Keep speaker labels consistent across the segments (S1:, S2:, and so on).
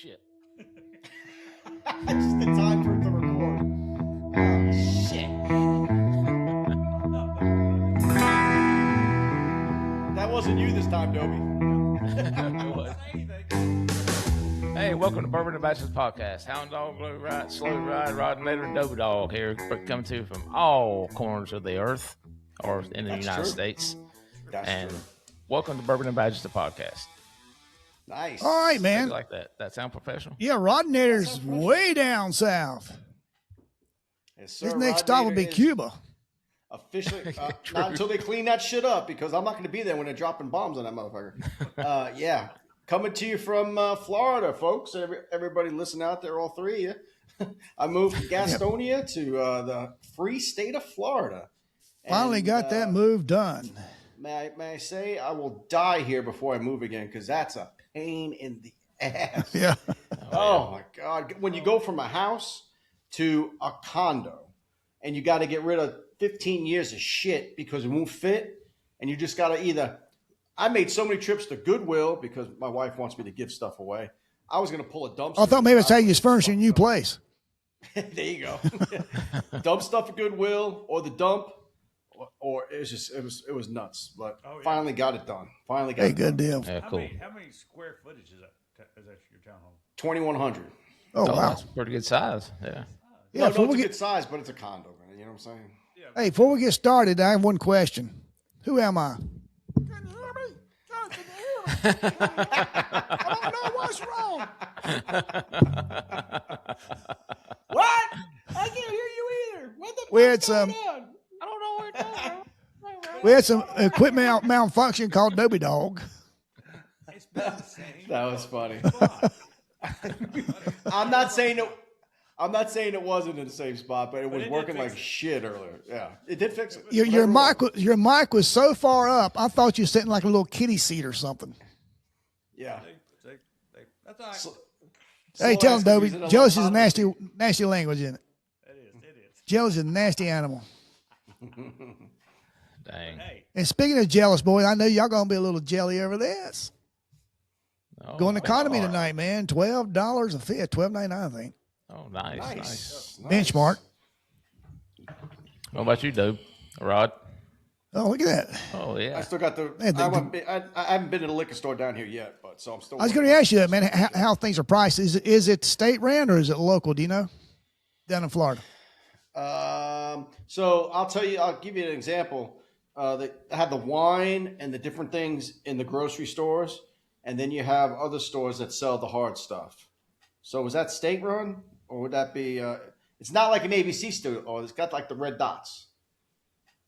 S1: Shit.
S2: Just in time for it to record. Oh, shit. That wasn't you this time, Dobie.
S1: Hey, welcome to Bourbon and Bachelors Podcast. Hound Dog, Slow Ride, Rodinator, and Dope Dog here, coming to you from all corners of the earth, or in the United States.
S2: That's true.
S1: Welcome to Bourbon and Bachelors Podcast.
S2: Nice.
S3: All right, man.
S1: You like that? That sound professional?
S3: Yeah, Rodinator's way down south.
S2: Yes, sir.
S3: His next stop will be Cuba.
S2: Officially, not until they clean that shit up, because I'm not going to be there when they're dropping bombs on that motherfucker. Yeah. Coming to you from Florida, folks. Everybody listen out there, all three of you. I moved from Gastonia to the free state of Florida.
S3: Finally got that move done.
S2: May I say, I will die here before I move again, because that's a pain in the ass.
S3: Yeah.
S2: Oh, my God. When you go from a house to a condo, and you got to get rid of 15 years of shit because it won't fit, and you just got to either... I made so many trips to Goodwill because my wife wants me to give stuff away. I was going to pull a dumpster.
S3: I thought maybe it's how you was furnishing a new place.
S2: There you go. Dump stuff at Goodwill or the dump, or it was nuts. But finally got it done. Finally got it
S3: good
S2: done.
S3: deal.
S1: Yeah, cool.
S4: How many square footage is that your townhome?
S2: 2,100.
S3: Oh, wow.
S1: That's a pretty good size. Yeah.
S3: Yeah,
S2: No, it's a good size, but it's a condo. You know what I'm saying?
S4: Yeah.
S3: Hey, before we get started, I have one question. Who am I? Can you hear me? John, can you hear me? I don't know what's wrong.
S2: What? I can't hear you either. What the
S3: We had
S2: fuck's going
S3: some-
S2: on? I don't know where it's going.
S3: We had some equipment malfunction called Dobie Dog.
S4: It's been the same.
S2: That was funny.
S4: spot.
S2: I'm not saying it wasn't in the same spot, but it was working like shit earlier. Yeah, it did fix it.
S3: Your mic was so far up, I thought you were sitting like a little kiddie seat or something.
S2: Yeah.
S4: That's all right.
S3: Hey, tell him, Dobie,
S2: Jealous
S3: jealousy is a nasty language, isn't it?
S4: It is.
S3: Jealousy is a nasty animal.
S1: Dang.
S4: Hey,
S3: And speaking of jealous, boys, I know y'all gonna be a little jelly over this.
S1: Oh,
S3: Going economy tonight, man. $12 a fit, $12.99, I think.
S1: Oh, nice.
S3: Benchmark.
S1: What about you, Dope? Rod?
S3: Oh, look at that.
S1: Oh, yeah.
S2: I still got the. I haven't been in a liquor store down here yet, but so I'm still.
S3: I was going to ask you that, man. How things are priced? Is it state ran or is it local? Do you know? Down in Florida.
S2: So I'll tell you. I'll give you an example. They have the wine and the different things in the grocery stores, and then you have other stores that sell the hard stuff. So is that state run, or would that be? It's not like an ABC store. Or it's got like the red dots,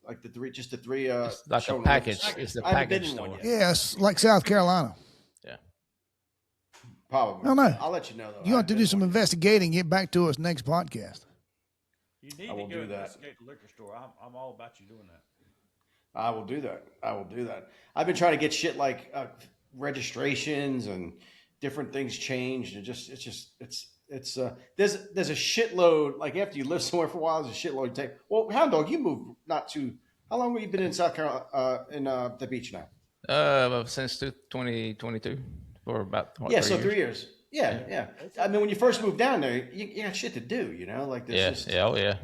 S2: like the three.
S1: It's like a package. It's the
S2: I haven't been
S1: package
S2: in one
S1: store.
S2: yet.
S3: Yeah, it's like South Carolina.
S1: Yeah.
S2: Probably.
S3: I don't know.
S2: I'll let you know though.
S3: You have to do some investigating. Get back to us next podcast.
S4: you need
S2: I will
S4: to go
S2: do that.
S4: investigate the liquor store. I'm all about you doing that.
S2: I will do that. I've been trying to get shit like registrations and different things changed, and it's there's a shitload. Like after you live somewhere for a while, there's a shitload to take. Well, Hound Dog, you moved not too. How long have you been in South Carolina in the beach now?
S1: Since 2022 for about
S2: 3 years. Yeah. I mean, when you first moved down there, you got shit to do, you know, like this.
S1: Yeah.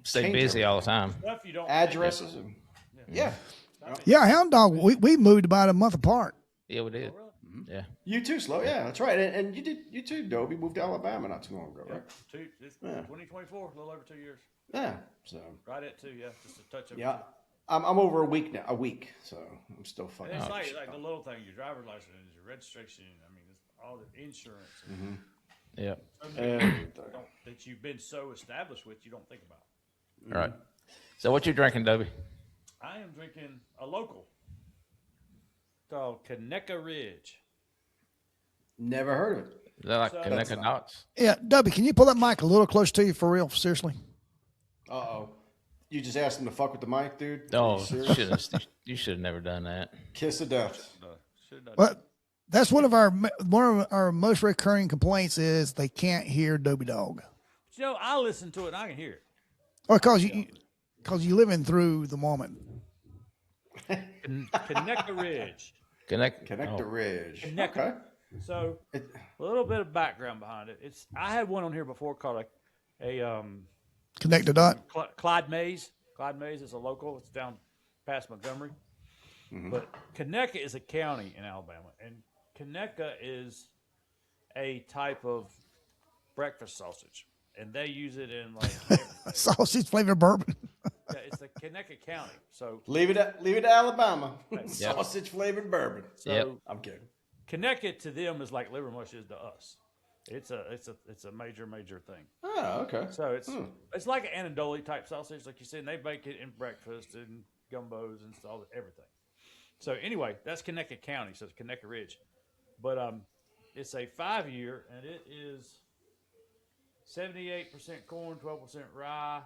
S1: Stay
S2: Change
S1: busy all the time.
S4: Stuff you don't
S2: Addresses and yeah.
S3: Yeah, Hound Dog. We moved about a month apart.
S1: Yeah, we did.
S2: Mm-hmm.
S1: Yeah.
S2: You too, Slow. Yeah, that's right. And you too, Dobie, moved to Alabama not too long ago, right?
S4: 2024, a little over 2 years.
S2: Yeah. So
S4: Right at 2, yeah. Just a touch of
S2: yeah, I'm over a week now. So I'm still fucking.
S4: And it's like the little thing: your driver's license, your registration. I mean, it's all the insurance and
S1: Yeah.
S2: Everything.
S4: that you've been so established with, you don't think about.
S1: All right. So what you drinking, Dobie?
S4: I am drinking a local called Conecuh Ridge.
S2: Never heard of it.
S1: Is that like
S4: So-
S1: Conecuh Dots?
S3: Yeah, Dobie, can you pull that mic a little closer to you for real? Seriously.
S2: Uh-oh. You just asked him to fuck with the mic, dude?
S1: Oh,
S2: Are you serious?
S1: you should have never done that.
S2: Kiss of death.
S3: Well, that's one of our most recurring complaints is they can't hear Dobie Dog.
S4: You know, I listen to it and I can hear it.
S3: Or because you living through the moment.
S4: Conecuh Ridge.
S1: Connect
S2: Connect the Ridge.
S4: Conecuh.
S2: Okay.
S4: So a little bit of background behind it. I had one on here before called a
S3: Connect the dot.
S4: Clyde Mays. Clyde Mays is a local. It's down past Montgomery. But Conecuh is a county in Alabama, and Conecuh is a type of breakfast sausage, and they use it in like
S3: Sausage flavored bourbon.
S4: yeah, it's the Conecuh County. So
S2: Leave it to Alabama. Sausage flavored bourbon.
S4: so
S2: I'm kidding.
S4: Conecuh to them is like liver mush is to us. It's a major thing.
S2: Oh, okay.
S4: So it's like an Anadoli type sausage, like you said. And they bake it in breakfast and gumbos and everything. So anyway, that's Conecuh County, so it's Conecuh Ridge. But it's a 5-year, and it is 78% corn, 12% rye,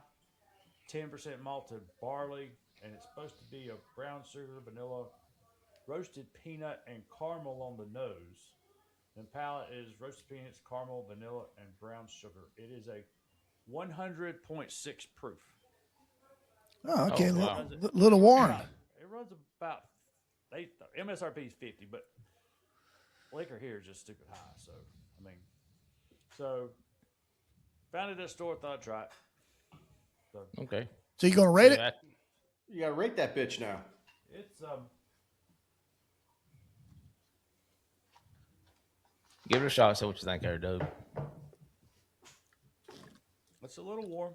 S4: 10% malted barley, and it's supposed to be a brown sugar, vanilla, roasted peanut, and caramel on the nose. And palate is roasted peanuts, caramel, vanilla, and brown sugar. It is a 100.6 proof.
S3: Oh, okay.
S1: Oh, wow.
S3: Little warm.
S4: It runs about MSRP is 50, but liquor here is just stupid high. So I mean, found it at a store, thought I'd try it. So
S1: Okay.
S3: So you gonna rate it?
S1: Yeah,
S2: You gotta rate that bitch now.
S4: it's
S1: give it a shot. See what you think, there, dude.
S4: it's a little warm.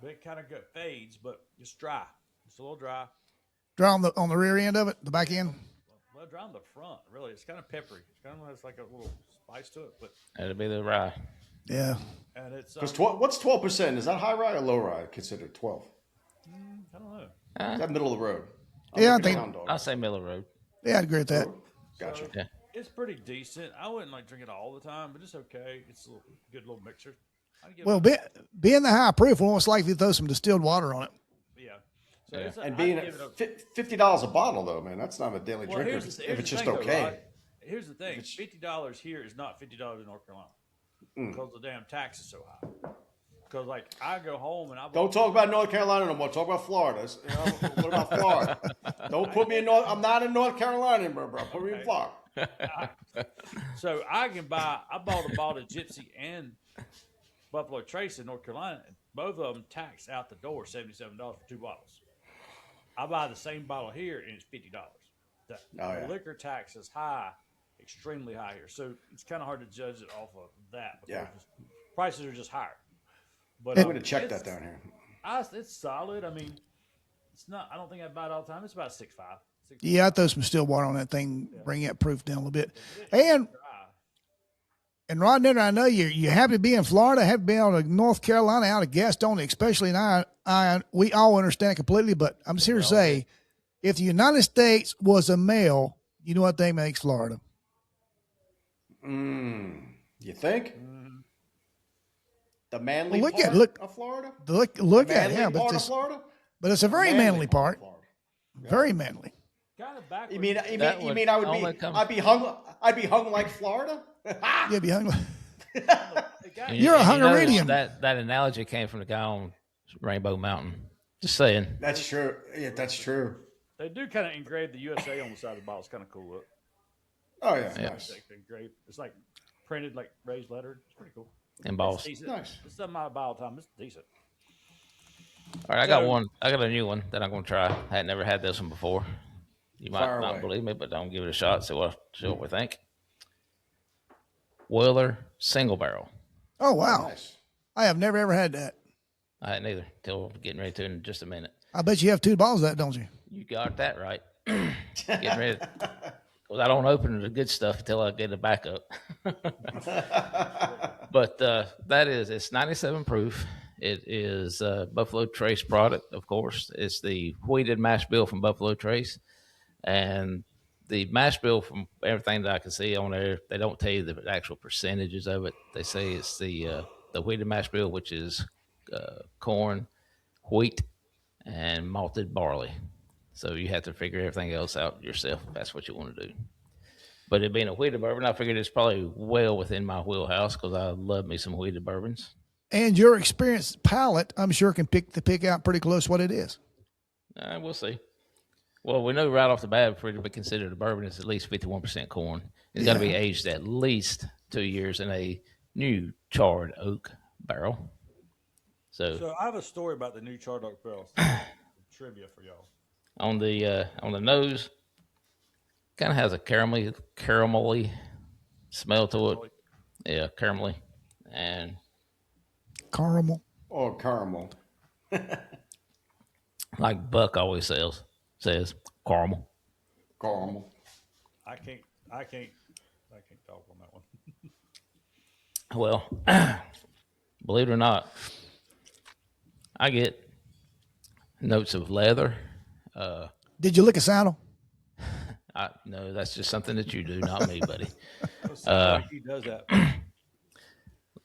S4: But it kind of fades, but it's dry. It's a little dry.
S3: Dry on the rear end of it, the back end.
S4: Well, dry on the front, really. It's kind of peppery. It's kind of has like a little spice to it, but
S1: That'll be the rye.
S3: Yeah.
S4: and it's
S2: Because what's 12%? Is that high rye or low rye? Considered 12.
S4: I don't know.
S2: Is that middle of the road?
S3: Yeah, I
S2: looking
S3: think-
S2: at Hound Dog.
S1: I'll say Miller Road.
S3: Yeah, I'd agree with that.
S2: Gotcha.
S4: So,
S1: Yeah.
S4: It's pretty decent. I wouldn't like drink it all the time, but it's okay. It's a good little mixer. I'd give
S3: Well,
S4: it,
S3: being the high proof, we're most likely to throw some distilled water on it.
S4: yeah. So
S1: Yeah.
S4: it's
S2: And
S4: I'd
S2: being
S4: give it a,
S2: $50 a bottle, though, man, that's not a daily
S4: well,
S2: drinker.
S4: here's
S2: If it's just
S4: thing, though,
S2: okay.
S4: Rod. Here's the thing: $50 here is not $50 in North Carolina because the damn tax is so high. Because like I go home and I
S2: Don't talk about North Carolina no more. Talk about Florida. You know, what about Florida? Don't put me in North. I'm not in North Carolina anymore, bro. Put me in Florida.
S4: So I bought a bottle of Gypsy and Buffalo Trace in North Carolina. And both of them taxed out the door $77 for 2 bottles. I buy the same bottle here and it's $50. The
S2: yeah.
S4: liquor tax is high, extremely high here. So it's kind of hard to judge it off of that.
S2: Yeah.
S4: Prices are just higher. But
S2: I'm going to check that down here.
S4: It's solid. I mean, it's not. I don't think I buy it all the time. It's about 6.5.
S3: Yeah, I throw some still water on that thing, bring that proof down a little bit.
S4: Dry.
S3: And Rodinator, I know you're happy to be in Florida, happy to be out of North Carolina, out of Gaston, especially. And we all understand it completely, but I'm just here to say, if the United States was a male, you know what they makes Florida?
S2: You think? The manly
S3: Well,
S2: part of Florida?
S3: Look
S2: The
S3: at it,
S2: manly
S3: yeah,
S2: part of Florida?
S3: but it's a very manly part,
S2: Florida.
S3: very manly.
S4: Kind of backwards.
S2: You mean
S1: That
S2: I
S1: would
S2: would
S1: only
S2: be
S1: come-
S2: I'd be hung like Florida?
S3: You'd be hungry.
S4: The guy-
S1: And
S3: You're a
S1: and you notice
S3: Hungarian.
S1: That analogy came from the guy on Rainbow Mountain. Just saying.
S2: That's true. Yeah, that's true.
S4: They do kind of engrave the USA on the side of the bottle. It's kind of cool look.
S2: Oh yeah,
S1: Yeah.
S2: nice.
S4: It's engraved. It's like printed, like raised lettered. It's pretty cool.
S1: Embossed.
S4: It's decent.
S2: Nice.
S4: It's something I buy all the time. It's decent.
S1: All right, I got
S4: So-
S1: one. I got a new one that I'm going to try. I had never had this one before. You might
S2: Fire
S1: not
S2: away.
S1: believe me, but I'm give it a shot. See what we think. Weller single barrel.
S3: Oh, wow.
S2: Nice.
S3: I have never, ever had that.
S1: I hadn't either till getting ready to in just a minute.
S3: I bet you have 2 bottles of that, don't you?
S1: You got that right. Getting ready. Because I don't open the good stuff until I get a backup. But it's 97 proof. It is Buffalo Trace product, of course. It's the wheated mash bill from Buffalo Trace. And the mash bill, from everything that I can see on there, they don't tell you the actual percentages of it. They say it's the wheated mash bill, which is corn, wheat, and malted barley. So you have to figure everything else out yourself if that's what you want to do. But it being a wheated bourbon, I figured it's probably well within my wheelhouse because I love me some wheated bourbons.
S3: And your experienced palate, I'm sure, can pick out pretty close what it is.
S1: We'll see. Well, we know right off the bat for it to be considered a bourbon, it's at least 51% corn. It's got to be
S3: Yeah.
S1: aged at least 2 years in a new charred oak barrel. So
S4: So I have a story about the new charred oak barrels. Trivia for y'all.
S1: on the nose, kind of has a caramelly smell to it. Yeah, caramelly, and
S3: Caramel.
S2: Or caramel.
S1: like Buck always says caramel.
S2: Caramel.
S4: I can't. I can't. I can't talk on that one.
S1: Well, believe it or not, I get notes of leather.
S3: Did you lick a saddle?
S1: No, that's just something that you do, not me, buddy.
S4: He does that.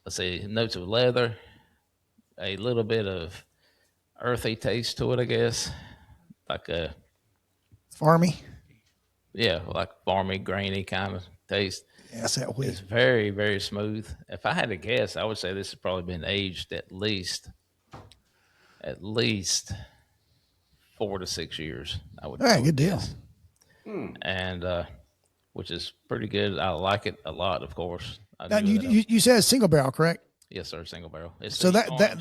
S1: Let's see, notes of leather, a little bit of earthy taste to it, I guess, like a
S3: Farmy.
S1: like farmy, grainy kind of taste.
S3: Yeah, that's that
S1: It's
S3: weed.
S1: very, very smooth. If I had to guess, I would say this has probably been aged at least 4 to 6 years. I would.
S3: All
S1: I
S3: right,
S1: would
S3: good deal.
S1: guess. And which is pretty good. I like it a lot, of course. I
S3: Now,
S1: do
S3: you said single barrel, correct?
S1: yes, sir, single barrel. It's
S3: So
S1: the
S3: that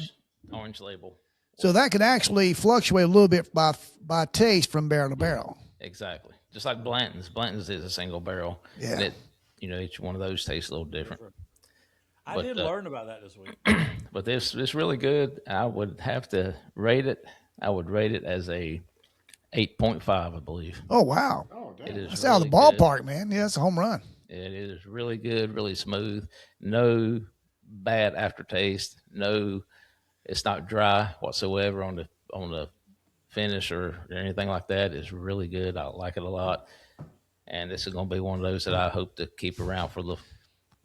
S1: orange label.
S3: so that could actually fluctuate a little bit by taste from barrel to barrel.
S1: Exactly. Just like Blanton's. Blanton's is a single barrel.
S3: Yeah.
S1: And each one of those tastes a little different.
S4: I
S1: But,
S4: did learn about that this week.
S1: But this is really good. I would have to rate it. I would rate it as a 8.5, I believe.
S3: Oh wow,
S2: Oh, damn.
S1: It is
S3: that's out of the
S1: really good.
S3: ballpark, man. Yeah, that's a home run.
S1: It is really good, really smooth. No bad aftertaste. No, it's not dry whatsoever on the finish or anything like that. It's really good. I like it a lot. And this is going to be one of those that I hope to keep around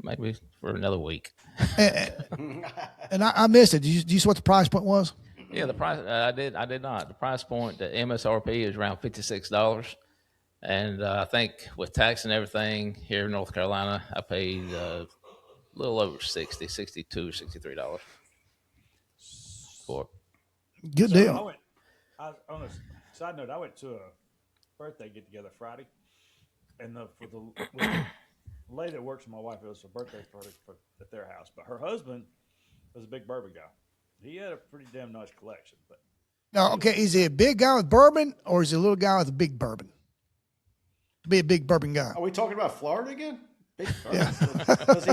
S1: maybe for another week.
S3: And I missed it. Do you see what the price point was?
S1: Yeah, the price I did not. The price point, the MSRP is around $56, and I think with tax and everything here in North Carolina, I paid a little over 62 $63 for.
S3: Good
S4: So
S3: deal.
S4: on a side note, I went to a birthday get together Friday, and with the lady that works with my wife, it was a birthday party at their house. But her husband was a big bourbon guy. He had a pretty damn nice collection. But
S3: Now, okay, is he a big guy with bourbon or is he a little guy with a big bourbon? To be a big bourbon guy.
S2: Are we talking about Florida again? Big bourbon.
S3: Yeah.
S2: Does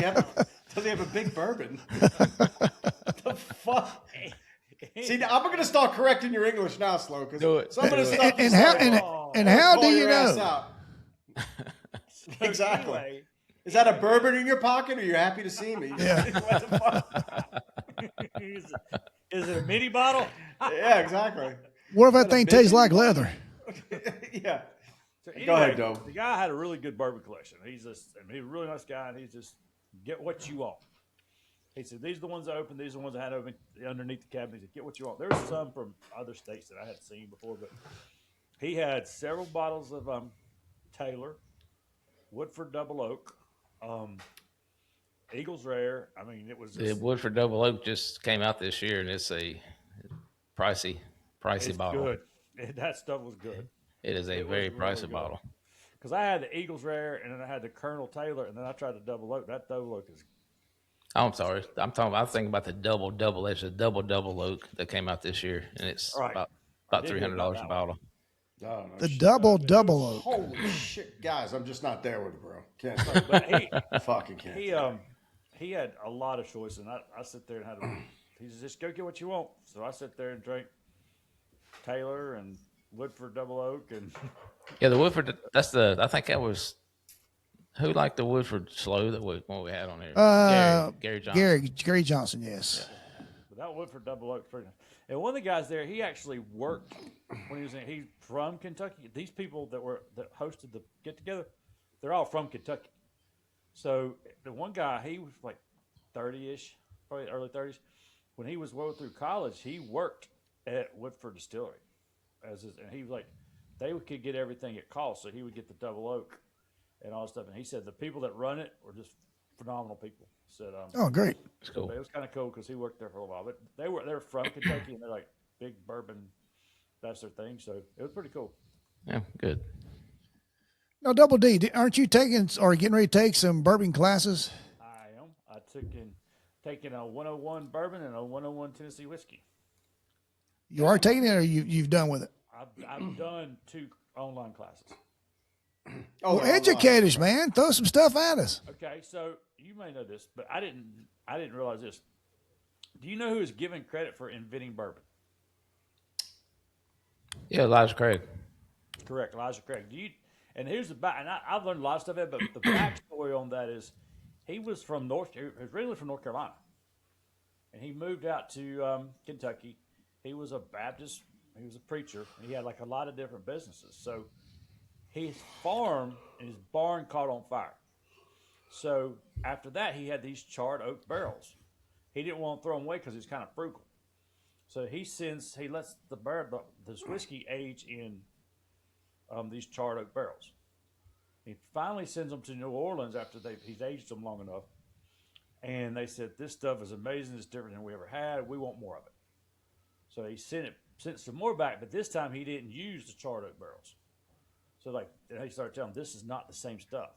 S2: he have a big bourbon? The fuck? See, now I'm going to start correcting your English now, Slow.
S1: Do it.
S2: So I'm going to stop.
S3: And how do you know?
S2: Exactly.
S4: anyway,
S2: Is that a bourbon in your pocket, or you're happy to see me?
S3: Yeah.
S2: What the fuck?
S4: is it a mini bottle?
S2: Yeah, exactly.
S3: What if that thing tastes like leather?
S2: Yeah.
S4: So anyway,
S2: Go ahead, Dome.
S4: The guy had a really good bourbon collection. He's a really nice guy, and he's just get what you want. He said, these are the ones I opened. These are the ones I had open underneath the cabinet. He said, get what you want. There's some from other states that I hadn't seen before, but he had several bottles of Taylor, Woodford Double Oak, Eagles Rare. I mean, it was
S1: The
S4: just,
S1: Woodford Double Oak just came out this year, and it's a pricey
S4: it's
S1: bottle.
S4: good. That stuff was good.
S1: It is a
S4: It was
S1: very
S4: really
S1: pricey
S4: good.
S1: bottle.
S4: Because I had the Eagles Rare, and then I had the Colonel Taylor, and then I tried the Double Oak. That Double Oak is
S1: Oh, I'm sorry. I'm thinking about the double. It's a double oak that came out this year, and it's
S4: Right.
S1: about
S4: I did hear
S1: $300
S4: about
S1: a
S4: that
S1: bottle.
S2: Oh, no
S3: The
S2: shit.
S3: double oak.
S2: Holy shit, guys! I'm just not there with it, bro. Can't.
S4: but he
S2: Fucking can't.
S4: he had a lot of choice, and I sit there and had a, he said, just go get what you want. So I sit there and drank Taylor and Woodford Double Oak, and
S1: Yeah, the Woodford. I think that was who liked the Woodford Slow that we had on here. Gary Johnson.
S3: Gary Johnson, yes.
S4: but that Woodford Double Oak, pretty nice. And one of the guys there, he actually worked when he was in. He's from Kentucky. These people that hosted the get together, they're all from Kentucky. So the one guy, he was like 30-ish, probably early 30s. When he was going through college, he worked at Woodford Distillery, and he was like, they could get everything at cost, so he would get the Double Oak and all that stuff. And he said the people that run it were just phenomenal people. He said,
S3: Oh, great.
S1: It's cool.
S4: but it was kind of cool because he worked there for a while. But they're from Kentucky, and they're like big bourbon, that's their thing. So it was pretty cool.
S1: Yeah, good.
S3: Now, Double D, aren't you taking or getting ready to take some bourbon classes?
S4: I am. I taking a 101 bourbon and a 101 Tennessee whiskey.
S3: You are taking it, or you've done with it?
S4: I've done 2 online classes.
S2: Oh,
S3: Well,
S2: they're
S3: educate
S2: online.
S3: us, man. Throw some stuff at us.
S4: Okay, so you may know this, but I didn't realize this. Do you know who is given credit for inventing bourbon?
S1: Yeah, Elijah Craig.
S4: Correct, Elijah Craig. Do you? And here's the back. And I've learned a lot of stuff, but the backstory on that is he was originally from North Carolina, and he moved out to Kentucky. He was a Baptist. He was a preacher. And he had like a lot of different businesses. So his farm and his barn caught on fire. So after that, he had these charred oak barrels. He didn't want to throw them away because he's kind of frugal. So he lets this whiskey age in these charred oak barrels. He finally sends them to New Orleans after he's aged them long enough. And they said, this stuff is amazing. It's different than we ever had. We want more of it. So he sent some more back, but this time he didn't use the charred oak barrels. So they started telling him, this is not the same stuff.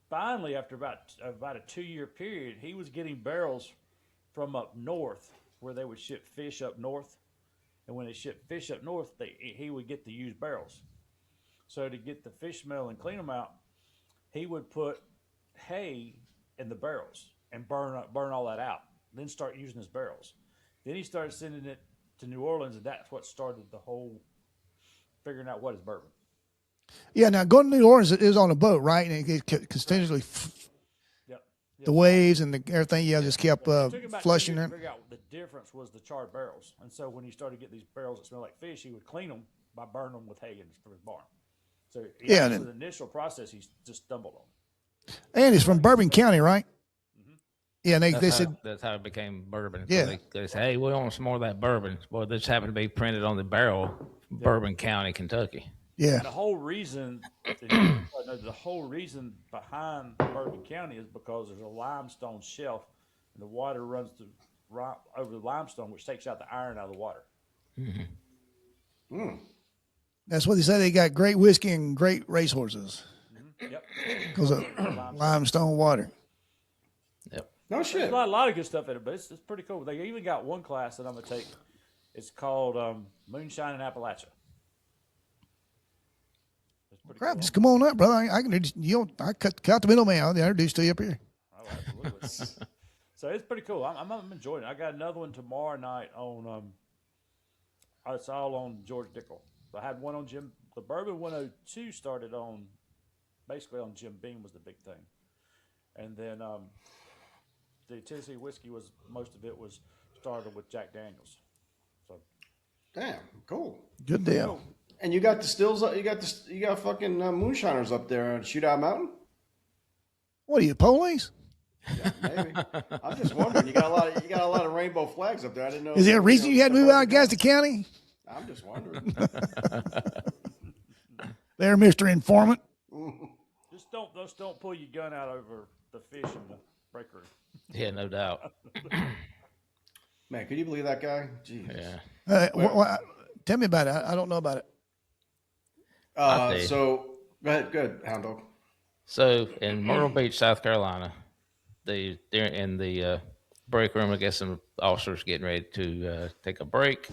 S4: Finally, after about a 2-year period, he was getting barrels from up north where they would ship fish up north. And when they shipped fish up north, he would get the used barrels. So to get the fish smell and clean them out, he would put hay in the barrels and burn all that out. Then start using his barrels. Then he started sending it to New Orleans, and that's what started the whole figuring out what is bourbon.
S3: Yeah, now going to New Orleans is on a boat, right? And it continuously
S4: Yep.
S3: the waves and everything. Yeah, just kept
S4: It took him about 2
S3: flushing
S4: years
S3: it.
S4: to figure out the difference was the charred barrels. And so when he started getting these barrels that smell like fish, he would clean them by burning them with hay from his barn. So
S3: Yeah,
S4: the initial process he just stumbled on.
S3: And it's from Bourbon County, right?
S4: Mm-hmm.
S3: Yeah, and they said
S1: That's how it became bourbon.
S3: Yeah.
S1: So they said, hey, we want some more of that bourbon. Well, this happened to be printed on the barrel, Bourbon County, Kentucky.
S3: yeah.
S4: And the whole reason behind Bourbon County is because there's a limestone shelf, and the water runs over the limestone, which takes out the iron out of the water.
S3: That's what they say. They got great whiskey and great racehorses
S4: Yep.
S3: because of limestone water.
S1: Yep.
S2: No shit.
S4: There's a lot of good stuff in it, but it's pretty cool. They even got one class that I'm going to take. It's called Moonshine in Appalachia. It's pretty
S3: Crap,
S4: cool.
S3: just come on up, brother. I can I cut the middleman. I'll introduce to you up here.
S4: Oh, absolutely. So it's pretty cool. I'm enjoying it. I got another one tomorrow night on. It's all on George Dickel. So I had one on Jim. The Bourbon 102 started on, basically on Jim Beam was the big thing, and then the Tennessee whiskey was most of it was started with Jack Daniels. So
S2: Damn, cool.
S3: Good deal.
S2: And you got the stills. You got fucking moonshiners up there on Shootout Mountain.
S3: What are you, police?
S2: Yeah, maybe. I'm just wondering. You got a lot of rainbow flags up there. I didn't know.
S3: Is there a reason you had to move out of Gaston County?
S2: I'm just wondering.
S3: There, Mr. Informant.
S4: just don't pull your gun out over the fish in the break room.
S1: Yeah, no doubt.
S2: Man, can you believe that guy? Jeez.
S1: Yeah.
S3: Tell me about it. I don't know about it.
S1: I did.
S2: So go ahead, good hound dog.
S1: So in Myrtle Beach, South Carolina, they're in the break room. I guess some officers getting ready to take a break,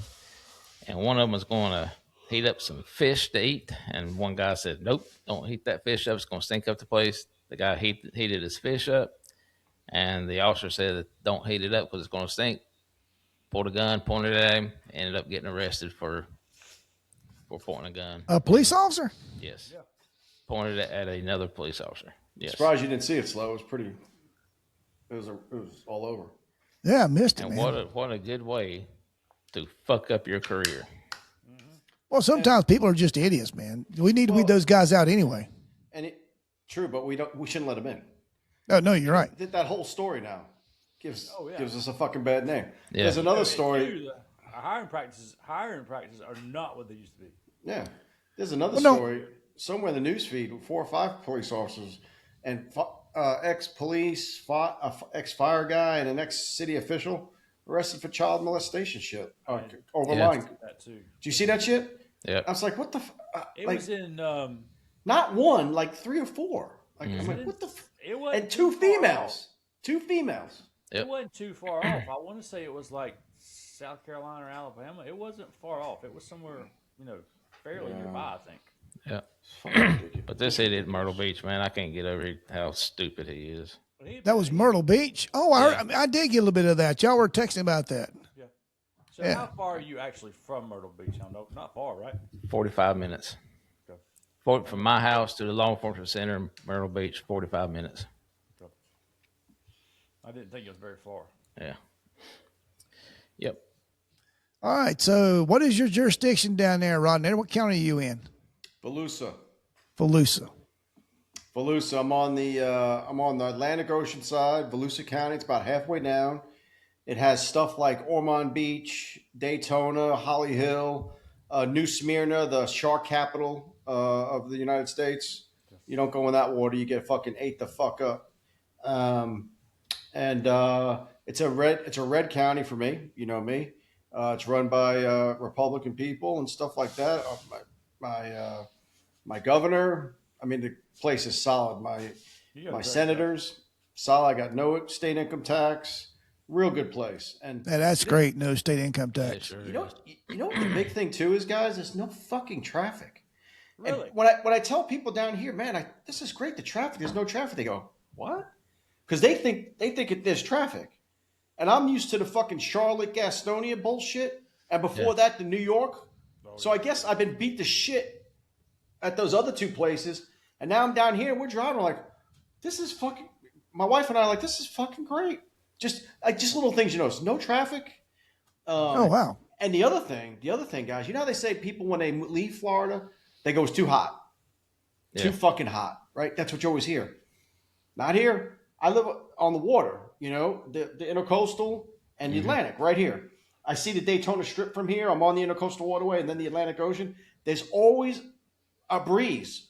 S1: and one of them was going to heat up some fish to eat. And one guy said, "Nope, don't heat that fish up. It's going to stink up the place." The guy heated his fish up, and the officer said, "Don't heat it up because it's going to stink." Pulled a gun, pointed at him, ended up getting arrested for pointing a gun.
S3: A police officer?
S1: Yes. Yeah. Pointed it at another police officer. Yes.
S2: Surprised you didn't see it slow. It was pretty. It was all over.
S3: Yeah, I missed it,
S1: And
S3: man.
S1: what a good way to fuck up your career.
S3: Well, sometimes people are just idiots, man. We need to weed those guys out anyway.
S2: And true, but we shouldn't let them in.
S3: No, you're right.
S2: That whole story now gives us a fucking bad name.
S1: Yeah.
S2: There's another story.
S4: Hiring practices are not what they used to be.
S2: Yeah. There's another
S3: Well, no.
S2: story somewhere in the news feed. 4 or 5 police officers and ex-police, ex-fire guy, and an ex-city official arrested for child molestation shit over line.
S4: That too.
S2: Did you see that shit?
S1: Yeah.
S2: I was like, what the?
S4: It
S2: like
S4: was in.
S2: not one, like 3 or 4. Like I'm like, what the?
S4: It wasn't
S2: And
S4: too
S2: 2
S4: far
S2: females.
S4: off.
S2: 2 females.
S1: Yep.
S4: It wasn't too far off. I want to say it was like South Carolina or Alabama. It wasn't far off. It was somewhere, fairly nearby, I think.
S1: Yeah.
S2: It's fucking ridiculous.
S1: But this idiot Myrtle Beach, man, I can't get over how stupid he is.
S4: But he-
S3: That was
S4: he-
S3: Myrtle Beach. Oh, I,
S1: Yeah.
S3: heard, I did get a little bit of that. Y'all were texting about that.
S4: Yeah. So
S3: Yeah.
S4: how far are you actually from Myrtle Beach? I know not far, right?
S1: 45 minutes.
S4: Okay.
S1: From my house to the law enforcement center in Myrtle Beach, 45 minutes.
S4: Okay. I didn't think it was very far.
S1: Yeah. Yep.
S3: All right. So, what is your jurisdiction down there, Rodinator? What county are you in?
S2: Volusia.
S3: Volusia.
S2: I'm on the Atlantic Ocean side, Volusia County. It's about halfway down. It has stuff like Ormond Beach, Daytona, Holly Hill, New Smyrna, the shark capital of the United States. You don't go in that water, you get fucking ate the fuck up. It's a red county for me. You know me. It's run by Republican people and stuff like that. My governor. I mean, the place is solid. My senators, solid. I got no state income tax. Real good place. And
S3: Yeah, that's great. No state income
S1: Yeah,
S3: tax.
S1: sure
S2: you know,
S1: is.
S2: you know what the big thing too is, guys? There's no fucking traffic.
S4: Really?
S2: And when I tell people down here, man, this is great. The traffic. There's no traffic. They go, what? Because they think there's traffic, and I'm used to the fucking Charlotte, Gastonia bullshit, and before that, the New York. So I guess I've been beat to shit at those other 2 places, and now I'm down here. And we're driving. We're like, this is fucking. My wife and I are like, this is fucking great. Just little things, no traffic.
S3: Oh, wow.
S2: And the other thing, guys, you know how they say people when they leave Florida, they go, it's too hot.
S1: Yeah.
S2: Too fucking hot, right? That's what you always hear. Not here. I live on the water, the intercoastal and the Atlantic right here. I see the Daytona Strip from here. I'm on the intercoastal waterway and then the Atlantic Ocean. There's always a breeze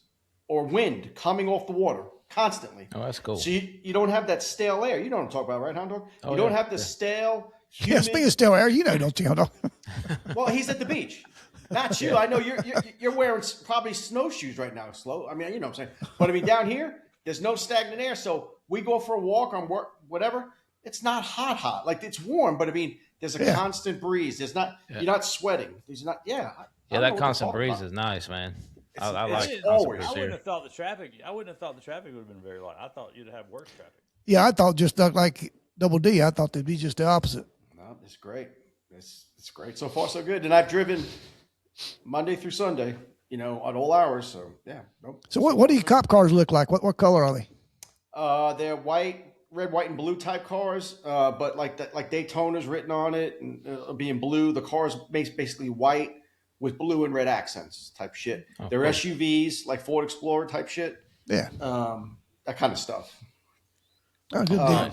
S2: or wind coming off the water constantly.
S1: Oh, that's cool.
S2: So you don't have that stale air. You know what I'm talking about, right, Hound Dog?
S1: Oh,
S2: you don't
S1: yeah,
S2: have the stale,
S3: Yeah,
S2: humid.
S3: speaking of still air, don't you know?
S2: Well, he's at the beach. Not you. I know you're wearing probably snowshoes right now, Slow. I mean, you know what I'm saying. But I mean, down here, there's no stagnant air. So we go for a walk on work, whatever. It's not hot. Like it's warm, but I mean, there's a constant breeze. There's not. You're not sweating. There's not. Yeah.
S1: That constant breeze is nice, man. I like
S2: it's
S1: constant
S2: always-
S1: breeze
S4: I
S1: here.
S4: wouldn't have thought the traffic. I wouldn't have thought the traffic would have been very light. I thought you'd have worse traffic.
S3: Yeah, I thought just like Double D, I thought they'd be just the opposite.
S2: No, it's great. It's great. So far, so good. And I've driven Monday through Sunday, at all hours. So yeah. Nope.
S3: So what do your cop cars look like? What color are they?
S2: They're red, white, and blue type cars. But like Daytona's written on it, and being blue. The car's basically white with blue and red accents type shit. They're
S1: cool.
S2: SUVs like Ford Explorer type shit.
S3: Yeah.
S2: That kind of stuff.
S3: Oh, good deal.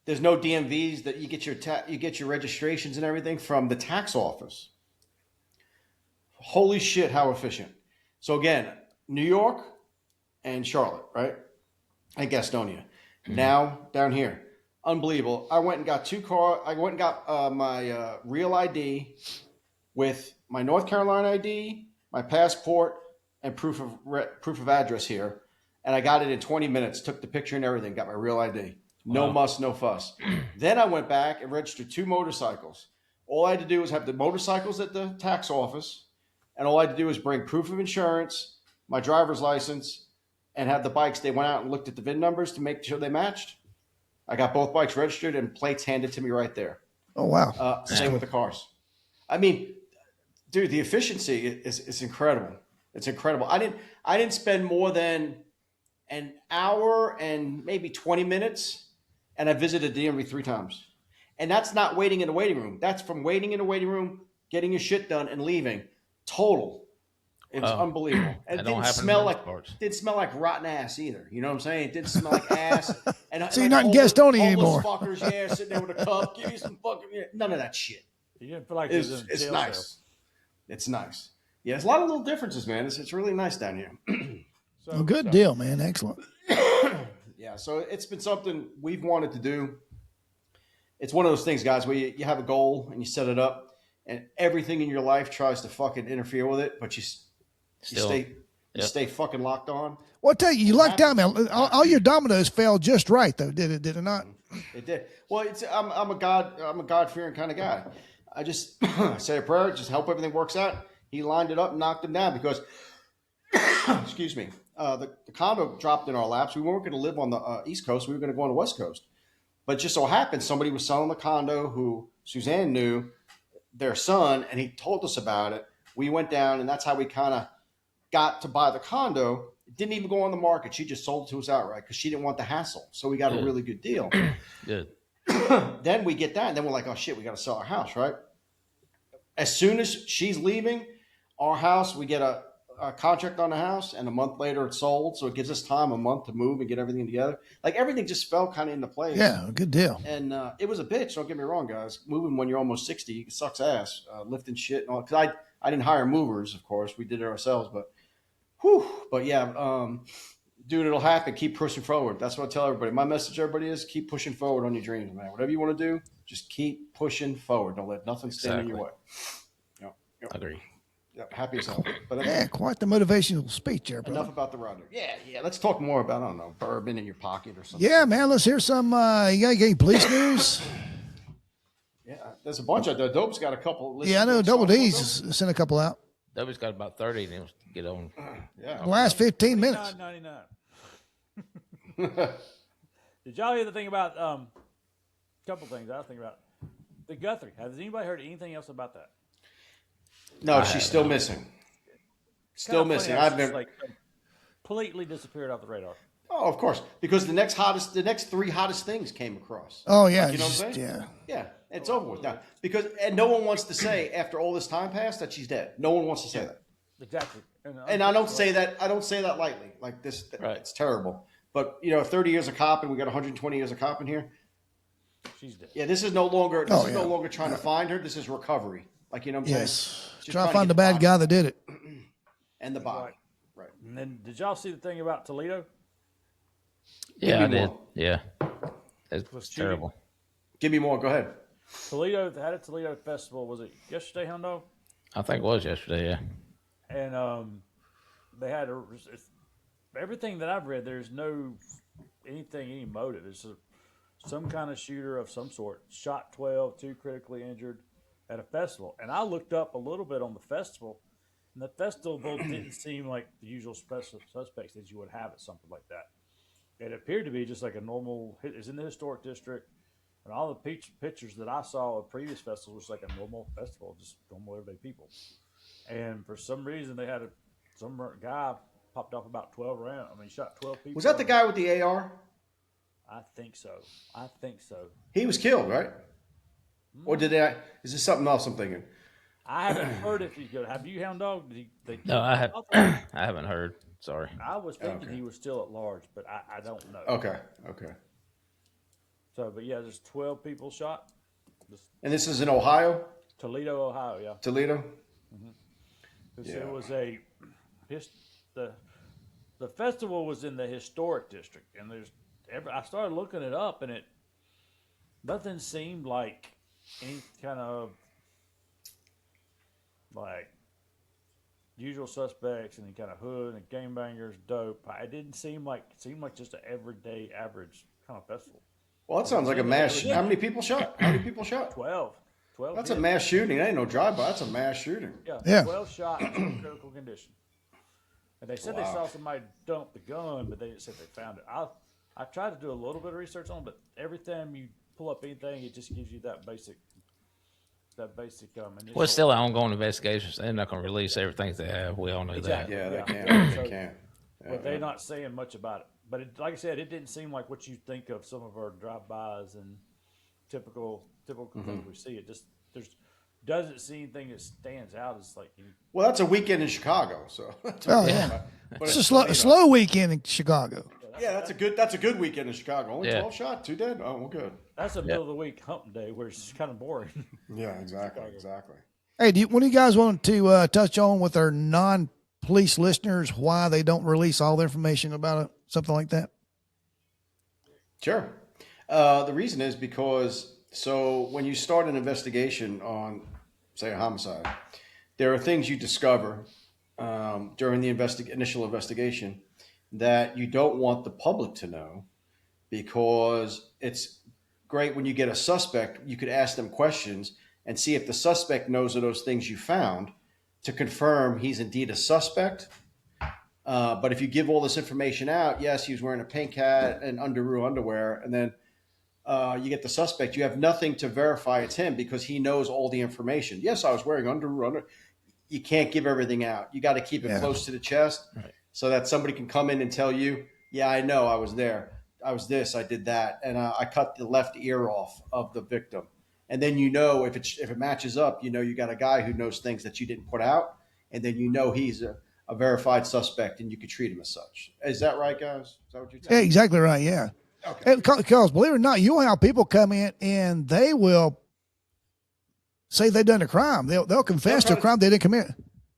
S2: There's no DMVs that you get your registrations and everything from the tax office. Holy shit, how efficient. So again, New York and Charlotte, right? And Gastonia. Now down here. Unbelievable. I went and got my real ID with my North Carolina ID, my passport, and proof of address here. And I got it in 20 minutes, took the picture and everything, got my real ID. No muss, no fuss. Then I went back and registered 2 motorcycles. All I had to do was have the motorcycles at the tax office, and all I had to do was bring proof of insurance, my driver's license, and have the bikes. They went out and looked at the VIN numbers to make sure they matched. I got both bikes registered and plates handed to me right there.
S3: Oh, wow.
S2: Same with the cars. I mean, dude, the efficiency is incredible. It's incredible. I didn't spend more than an hour and maybe 20 minutes, and I visited DMV 3 times. And that's not waiting in the waiting room. That's from waiting in the waiting room, getting your shit done, and leaving. Total. It was unbelievable. And it didn't smell like rotten ass either. You know what I'm saying? It didn't smell like ass. And
S3: So you're not in Gastonia anymore.
S2: Fuckers, sitting there with a cup, give you some fucking none of that shit.
S4: You didn't feel like
S2: It's nice. It's nice. Yeah, there's a lot of little differences, man. It's really nice down here.
S4: So,
S3: Well, good deal, man. Excellent.
S2: Yeah, so it's been something we've wanted to do. It's one of those things, guys, where you have a goal and you set it up, and everything in your life tries to fucking interfere with it, but
S1: Still,
S2: you stay fucking locked on.
S3: Well, I tell you, you lucked out, man. All your dominoes fell just right, though. Did it not?
S2: It did. Well, I'm a God fearing kind of guy. I just say a prayer, just hope everything works out. He lined it up and knocked him down because, excuse me, the condo dropped in our laps. We weren't going to live on the East Coast. We were going to go on the West Coast. But just so happened, somebody was selling the condo who Suzanne knew their son, and he told us about it. We went down, and that's how we kind of got to buy the condo. It didn't even go on the market. She just sold it to us outright because she didn't want the hassle. So we got a really good deal.
S1: Good.
S2: Then we get that, and then we're like, oh, shit, we got to sell our house, right? As soon as she's leaving our house, we get a contract on the house, and a month later it's sold. So it gives us time, a month to move and get everything together. Like everything just fell kind of into place.
S3: Yeah, good deal.
S2: And it was a bitch. Don't get me wrong, guys. Moving when you're almost 60 sucks ass. Lifting shit and all. Because I didn't hire movers, of course. We did it ourselves. But, But yeah, dude, it'll happen. Keep pushing forward. That's what I tell everybody. My message to everybody is keep pushing forward on your dreams, man. Whatever you want to do, just keep pushing forward. Don't let nothing stand in your way. Yep.
S1: Agree.
S2: Yep. Happy as hell. But
S3: Yeah, quite the motivational speech there, brother.
S2: enough about the Rodinator. Yeah. Let's talk more about, I don't know, bourbon in your pocket or something.
S3: Yeah, man. Let's hear some. You got any police news?
S2: Yeah, there's a bunch of the Dope's got a couple.
S3: Yeah, I know Double D's sent a couple out.
S1: W's got about 30 and he'll get on.
S2: Yeah.
S3: The last 15 minutes.
S4: $29.99. Did y'all hear the thing about a couple things I was thinking about? The Guthrie. Has anybody heard anything else about that?
S2: No, she's still missing. Still missing. I've been
S4: like completely disappeared off the radar.
S2: Oh, of course, because the next three hottest things came across.
S3: Oh yeah,
S2: you know what I'm saying?
S3: Yeah.
S2: Yeah, it's over with now. And no one wants to say after all this time passed that she's dead. No one wants to say that.
S4: Exactly.
S2: And I don't say that. I don't say that lightly. Like this,
S1: Right.
S2: It's terrible. But 30 years of cop, and we got 120 years of cop in here.
S4: She's dead.
S2: Yeah, this is no longer.
S3: Oh,
S2: no longer trying to find her. This is recovery. Like what I'm
S3: Yes.
S2: saying. Just
S3: Try to
S2: trying
S3: find the
S2: get
S3: bad
S2: body
S3: guy that did it.
S2: and the body. Right.
S4: And then did y'all see the thing about Toledo?
S1: Yeah, I
S2: me
S1: did.
S2: more.
S1: Yeah. It
S4: Was
S1: was terrible.
S2: Give me more. Go ahead.
S4: Toledo had a Toledo festival. Was it yesterday, Hound Dog?
S1: I think it was yesterday, yeah.
S4: And they had everything that I've read. There's no any motive. It's some kind of shooter of some sort. Shot 12, 2 critically injured at a festival. And I looked up a little bit on the festival, and the festival didn't seem like the usual suspects that you would have at something like that. It appeared to be just like a normal. It's in the historic district, and all the pictures that I saw of previous festivals was like a normal festival, just normal everyday people. And for some reason, they had some guy popped off about 12 rounds. I mean, shot 12 people.
S2: Was that the guy with the AR?
S4: I think so.
S2: He was killed, right? Or did they? Is this something else I'm thinking?
S4: I haven't heard if he's good. Have you, Hound Dog?
S1: No, I haven't heard. Sorry.
S4: I was thinking he was still at large, but I don't know.
S2: Okay.
S4: So, but yeah, there's 12 people shot.
S2: And this is in Ohio?
S4: Toledo, Ohio, yeah.
S2: Toledo?
S4: Yeah. It was the festival was in the historic district, and I started looking it up, and nothing seemed like any kind of like usual suspects, any kind of hood and gangbangers, dope. It seemed like just an everyday average kind of festival.
S2: Well, that sounds like a mass. How many people shot?
S4: 12.
S2: That's a mass shooting. That ain't no drive-by. That's a mass shooting.
S3: Yeah.
S4: 12 shot in critical condition. And they said they saw somebody dump the gun, but they didn't say they found it. I tried to do a little bit of research on it, but every time you pull up anything, it just gives you that basic.
S1: Well, it's still an ongoing investigation. So they're not going to release everything they have. We all know
S4: Exactly.
S2: Yeah, they
S4: Yeah.
S2: can't. They
S4: So-
S2: can't.
S4: But they're not saying much about it. But like I said, it didn't seem like what you think of some of our drive-bys and typical things we see. It just doesn't see anything that stands out as like.
S2: Well, that's a weekend in Chicago, so.
S3: Oh yeah.
S2: But
S3: It's a slow weekend in Chicago.
S2: Yeah, that's a good weekend in Chicago. Only 12 shot, 2 dead. Oh, well, good.
S4: That's a middle of the week hump day where it's kind of boring.
S2: Yeah, exactly.
S3: Hey, what do you guys want to touch on with our non-police listeners? Why they don't release all the information about something like that?
S2: Sure. The reason is because when you start an investigation on, say, a homicide, there are things you discover during the initial investigation that you don't want the public to know, because it's great when you get a suspect, you could ask them questions and see if the suspect knows of those things you found to confirm he's indeed a suspect. But if you give all this information out, yes, he was wearing a pink hat and underoos underwear, and then you get the suspect, you have nothing to verify it's him because he knows all the information. Yes, I was wearing underoos. You can't give everything out. You got to keep it close to the chest so that somebody can come in and tell you, yeah, I know, I was there. I was this, I did that. And I cut the left ear off of the victim. And then, if it matches up, you got a guy who knows things that you didn't put out. And then he's a verified suspect and you could treat him as such. Is that right, guys? Is that what you're telling me?
S3: Yeah, exactly right. Yeah.
S2: Okay.
S3: Because believe it or not, you'll have people come in and they will say they've done a crime. They'll confess to a crime they didn't commit.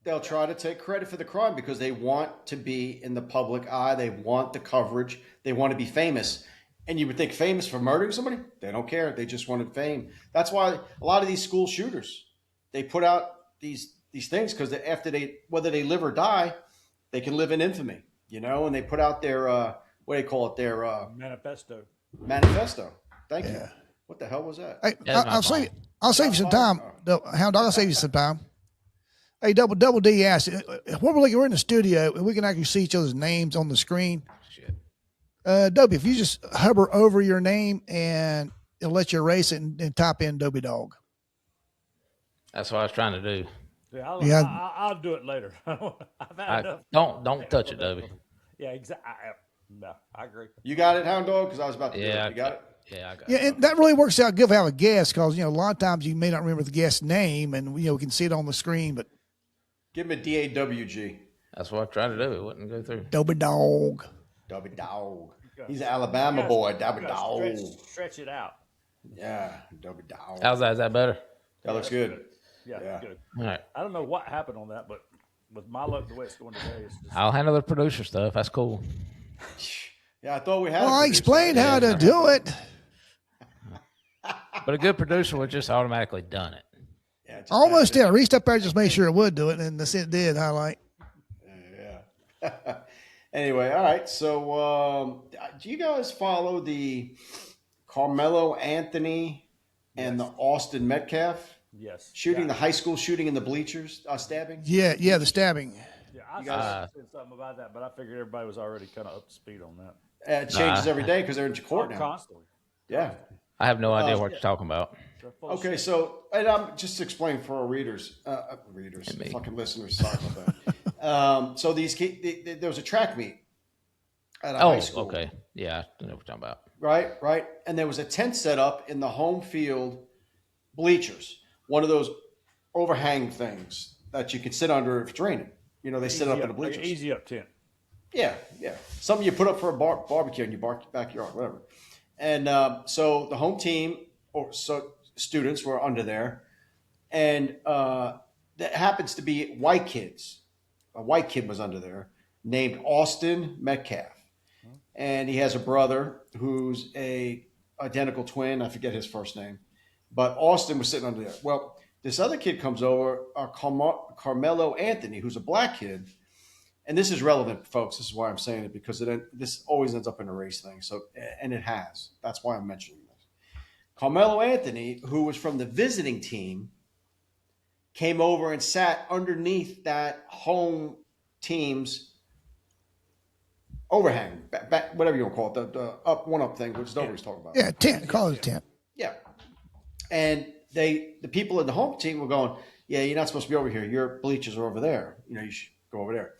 S2: They'll try to take credit for the crime because they want to be in the public eye. They want the coverage. They want to be famous. And you would think famous for murdering somebody? They don't care. They just wanted fame. That's why a lot of these school shooters, they put out these things because whether they live or die, they can live in infamy, and they put out their, what do they call it? Their
S4: manifesto.
S2: Manifesto. Thank you. What the hell was that?
S3: Hey, I'll save you some time. Hound dog, I'll save you some time. Hey, Double D asked, we're in the studio and we can actually see each other's names on the screen.
S1: Shit.
S3: Dobie, if you just hover over your name and it'll let you erase it and type in Dobie Dog.
S1: That's what I was trying to do.
S4: Yeah, I'll do it later. I've had enough.
S1: Don't touch it, Dobie.
S4: Yeah, exactly. No, I agree.
S2: You got it, Hound Dog? Because I was about to do it. You got it?
S1: Yeah, I got
S3: Yeah,
S1: it.
S3: and that really works out good to have a guest because, a lot of times you may not remember the guest's name and, we can see it on the screen, but.
S2: Give him a DAWG.
S1: That's what I tried to do. It wouldn't go through.
S3: Dobie Dog.
S2: Dobby Dog. He's an Alabama boy. Dobby Dog.
S4: Stretch it out.
S2: Yeah, Dobby Dog.
S1: How's that? Is that better?
S2: That looks good.
S4: Yeah, good.
S1: All right.
S4: I don't know what happened on that, but with my luck, the way it's going today, it's just...
S1: I'll handle the producer stuff. That's cool.
S2: Yeah, I thought we had.
S3: Well, I explained how to do it.
S1: But a good producer would just automatically done it.
S2: Yeah, just
S3: Almost did. I reached up there just made sure it would do it, and it did highlight.
S2: Yeah. Anyway, all right. So, do you guys follow the Carmelo Anthony and the Austin Metcalf
S4: Yes.
S2: shooting, the high school shooting in the bleachers, stabbing?
S3: Yeah, the stabbing.
S4: Yeah, I said something about that, but I figured everybody was already kind of up to speed on that.
S2: It changes every day because they're in court now.
S4: Constantly.
S2: Yeah.
S1: I have no idea what you're talking about.
S2: Okay, so and I'm just to explain for our readers, fucking listeners. Sorry about that. So there was a track meet at a high school.
S1: Okay, yeah, I know what you're talking about.
S2: Right, and there was a tent set up in the home field bleachers, one of those overhang things that you can sit under if it's raining. They sit up in the bleachers.
S4: Like easy up tent.
S2: Yeah. Something you put up for a barbecue in your backyard, whatever. And so the home team students were under there, and that happens to be white kids. A white kid was under there named Austin Metcalf, and he has a brother who's a identical twin. I forget his first name, but Austin was sitting under there. Well, this other kid comes over, Carmelo Anthony, who's a black kid. And this is relevant, folks. This is why I'm saying it, because this always ends up in a race thing. So, and it has. That's why I'm mentioning this. Carmelo Anthony, who was from the visiting team, came over and sat underneath that home team's overhang, back, whatever you want to call it, the up thing, which nobody's talking about.
S3: Yeah, tent. Call it a tent.
S2: Yeah. And the people in the home team were going, yeah, you're not supposed to be over here. Your bleachers are over there. You should go over there.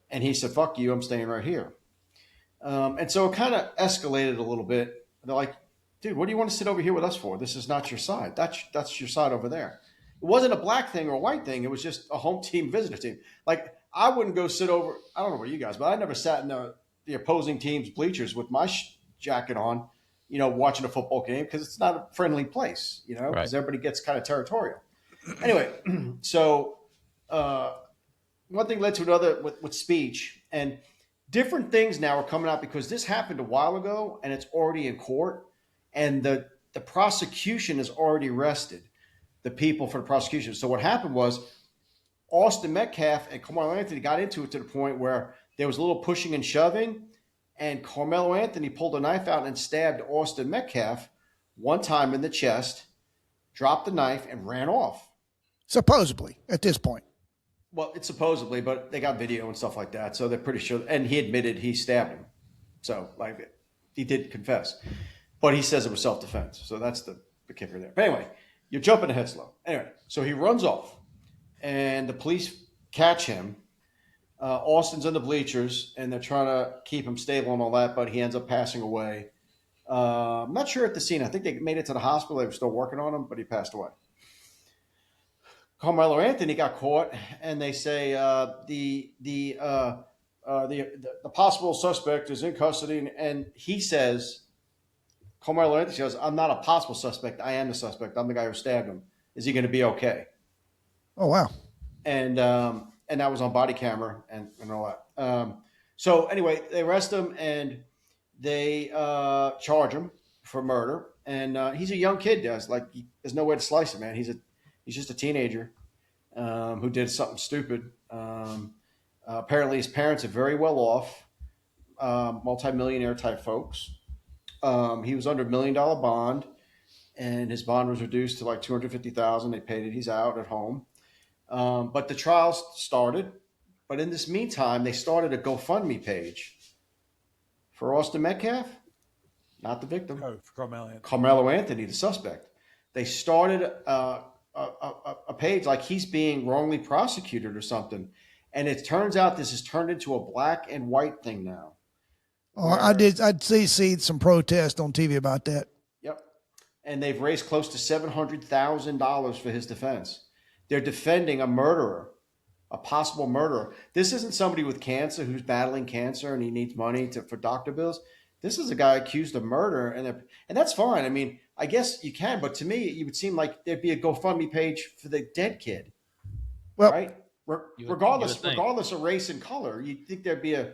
S2: And he said, fuck you, I'm staying right here. And so it kind of escalated a little bit. They're like, dude, what do you want to sit over here with us for? This is not your side. That's your side over there. It wasn't a black thing or a white thing. It was just a home team, visitor team. Like, I wouldn't go sit over, I don't know about you guys, but I never sat in the opposing team's bleachers with my jacket on, watching a football game, because it's not a friendly place, because everybody gets kind of territorial. Anyway, so one thing led to another with speech, and different things now are coming out because this happened a while ago and it's already in court, and the prosecution has already arrested the people for the prosecution. So what happened was Austin Metcalf and Carmelo Anthony got into it to the point where there was a little pushing and shoving, and Carmelo Anthony pulled a knife out and stabbed Austin Metcalf one time in the chest, dropped the knife, and ran off.
S3: Supposedly, at this point.
S2: Well, it's supposedly, but they got video and stuff like that, so they're pretty sure. And he admitted he stabbed him, so like he did confess, but he says it was self-defense. So that's the kicker there. But anyway, you're jumping ahead slow. Anyway, so he runs off, and the police catch him. Austin's in the bleachers, and they're trying to keep him stable and all that, but he ends up passing away. I'm not sure at the scene. I think they made it to the hospital. They were still working on him, but he passed away. Carmelo Anthony got caught, and they say the possible suspect is in custody, and he says, Carmelo Anthony says, "I'm not a possible suspect. I am the suspect. I'm the guy who stabbed him. Is he going to be okay?"
S3: Oh, wow.
S2: And that was on body camera and all that. So anyway, they arrest him and they charge him for murder. And he's a young kid, guys. Like, there's no way to slice him, man. He's just a teenager who did something stupid. Apparently, his parents are very well off, multimillionaire type folks. He was under $1 million bond, and his bond was reduced to like $250,000. They paid it. He's out at home. But the trials started. But in this meantime, they started a GoFundMe page for Austin Metcalf, not the victim.
S4: Oh, for Carmelo Anthony.
S2: Carmelo Anthony, the suspect. They started a page like he's being wrongly prosecuted or something. And it turns out this has turned into a black and white thing now.
S3: Oh, I'd see some protest on TV about that.
S2: Yep. And they've raised close to $700,000 for his defense. They're defending a murderer, a possible murderer. This isn't somebody with cancer who's battling cancer and he needs money for doctor bills. This is a guy accused of murder, and that's fine. I mean, I guess you can, but to me, it would seem like there'd be a GoFundMe page for the dead kid.
S3: Well,
S2: right? Regardless of race and color, you'd think there'd be a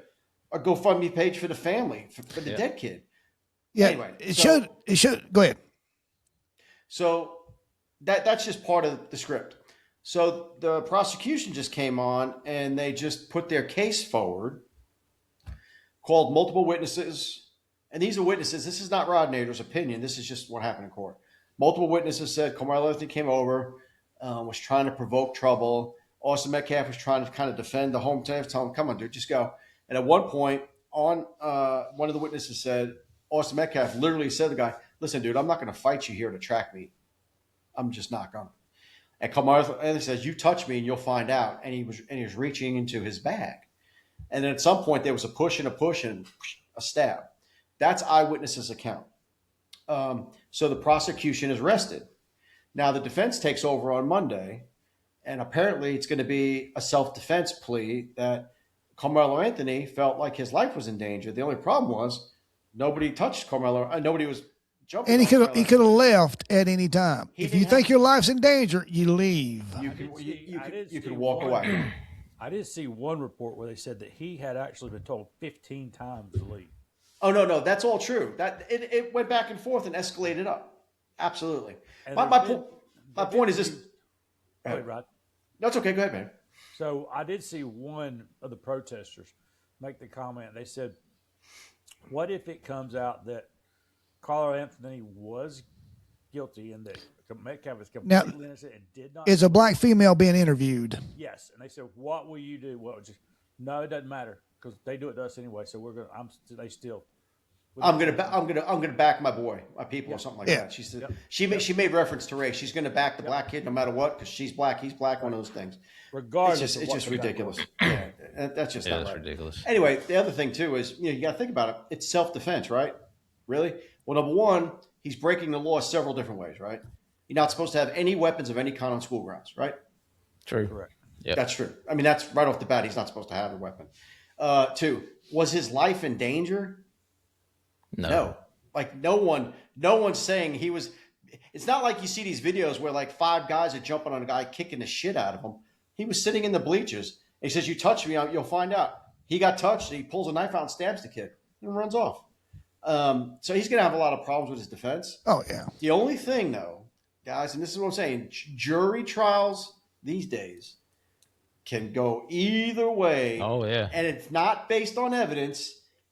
S2: GoFundMe page for the family, for the dead kid.
S3: Yeah,
S2: anyway,
S3: it should. Go ahead.
S2: So that's just part of the script. So the prosecution just came on and they just put their case forward, called multiple witnesses. And these are witnesses. This is not Rodinator's opinion. This is just what happened in court. Multiple witnesses said Carmelo Anthony came over, was trying to provoke trouble. Austin Metcalf was trying to kind of defend the hometown, tell him, "Come on, dude, just go." And at one point, one of the witnesses said, Austin Metcalf literally said to the guy, "Listen, dude, I'm not going to fight you here at a track meet. I'm just not going to." And Carmelo Anthony says, "You touch me and you'll find out." And he was reaching into his bag. And then at some point there was a push and a stab. That's eyewitnesses' account. So the prosecution is arrested. Now the defense takes over on Monday, and apparently it's going to be a self-defense plea that Carmelo Anthony felt like his life was in danger. The only problem was nobody touched Carmelo. Nobody was jumping.
S3: And he could have left at any time. If you think your life's in danger, you leave.
S2: You can walk away.
S4: I did see one report where they said that he had actually been told 15 times to leave.
S2: Oh no, that's all true. That it went back and forth and escalated up. Absolutely.
S4: And
S2: My point is this.
S4: Wait, Rod.
S2: That's okay. Go ahead, man.
S4: So I did see one of the protesters make the comment. They said, "What if it comes out that Carmelo Anthony was guilty and that Metcalf is completely innocent and did not?"
S3: Is a black female being interviewed?
S4: Yes, and they said, "What will you do?" Well, no, it doesn't matter because they do it to us anyway. So we're gonna. They still.
S2: I'm gonna back my boy, my people, or something like that. She said she made reference to race. She's gonna back the black kid no matter what because she's black, he's black. One of those things.
S4: Regardless,
S2: it's just ridiculous. Yeah, that's just not right.
S1: Ridiculous.
S2: Anyway, the other thing too is you got to think about it. It's self-defense, right? Really? Well, number one, he's breaking the law several different ways, right? You're not supposed to have any weapons of any kind on school grounds, right?
S1: True.
S4: Correct.
S1: Yep.
S2: That's true. I mean, that's right off the bat. He's not supposed to have a weapon. Two, was his life in danger? No. Like no one's saying he was. It's not like you see these videos where like 5 guys are jumping on a guy, kicking the shit out of him. He was sitting in the bleachers. He says, "You touch me, you'll find out." He got touched. He pulls a knife out and stabs the kid and runs off. So he's going to have a lot of problems with his defense.
S3: Oh yeah.
S2: The only thing though, guys, and this is what I'm saying, jury trials these days, can go either way.
S1: Oh, yeah.
S2: And it's not based on evidence.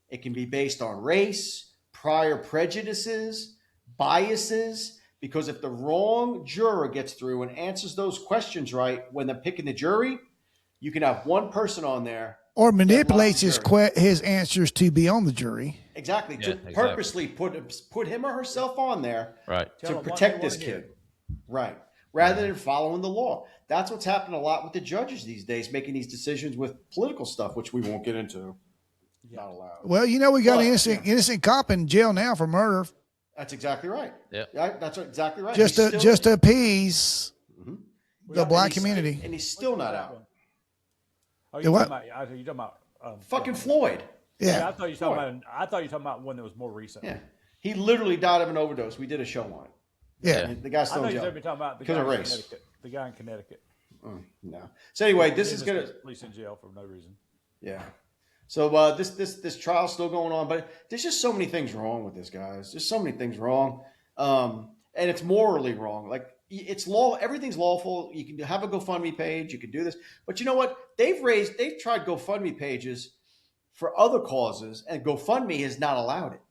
S2: It can be based on race, prior prejudices, biases, because if the wrong juror gets through and answers those questions right when they're picking the jury, you can have one person on there
S3: or manipulates his answers to be on the jury.
S2: Exactly. To purposely put him or herself on there to protect this kid. Right. Rather than following the law. That's what's happening a lot with the judges these days, making these decisions with political stuff, which we won't get into. Not allowed.
S3: Well, we got an innocent cop in jail now for murder.
S2: That's exactly right.
S1: Yeah.
S2: That's exactly right.
S3: Just to appease the black community.
S2: And he's still not out.
S4: Oh, you're talking about
S2: fucking Floyd.
S3: Yeah.
S4: I thought you were talking about one that was more recent.
S2: Yeah. He literally died of an overdose. We did a show on it.
S3: Yeah.
S2: The guy's still in jail.
S4: I thought you were talking about
S2: because of race.
S4: The guy in Connecticut.
S2: No. So anyway, this is gonna
S4: police in jail for no reason.
S2: Yeah. So this trial's still going on, but there's just so many things wrong with this, guys. There's so many things wrong, and it's morally wrong. Like it's law, everything's lawful. You can have a GoFundMe page, you can do this, but you know what? They've tried GoFundMe pages for other causes, and GoFundMe has not allowed it.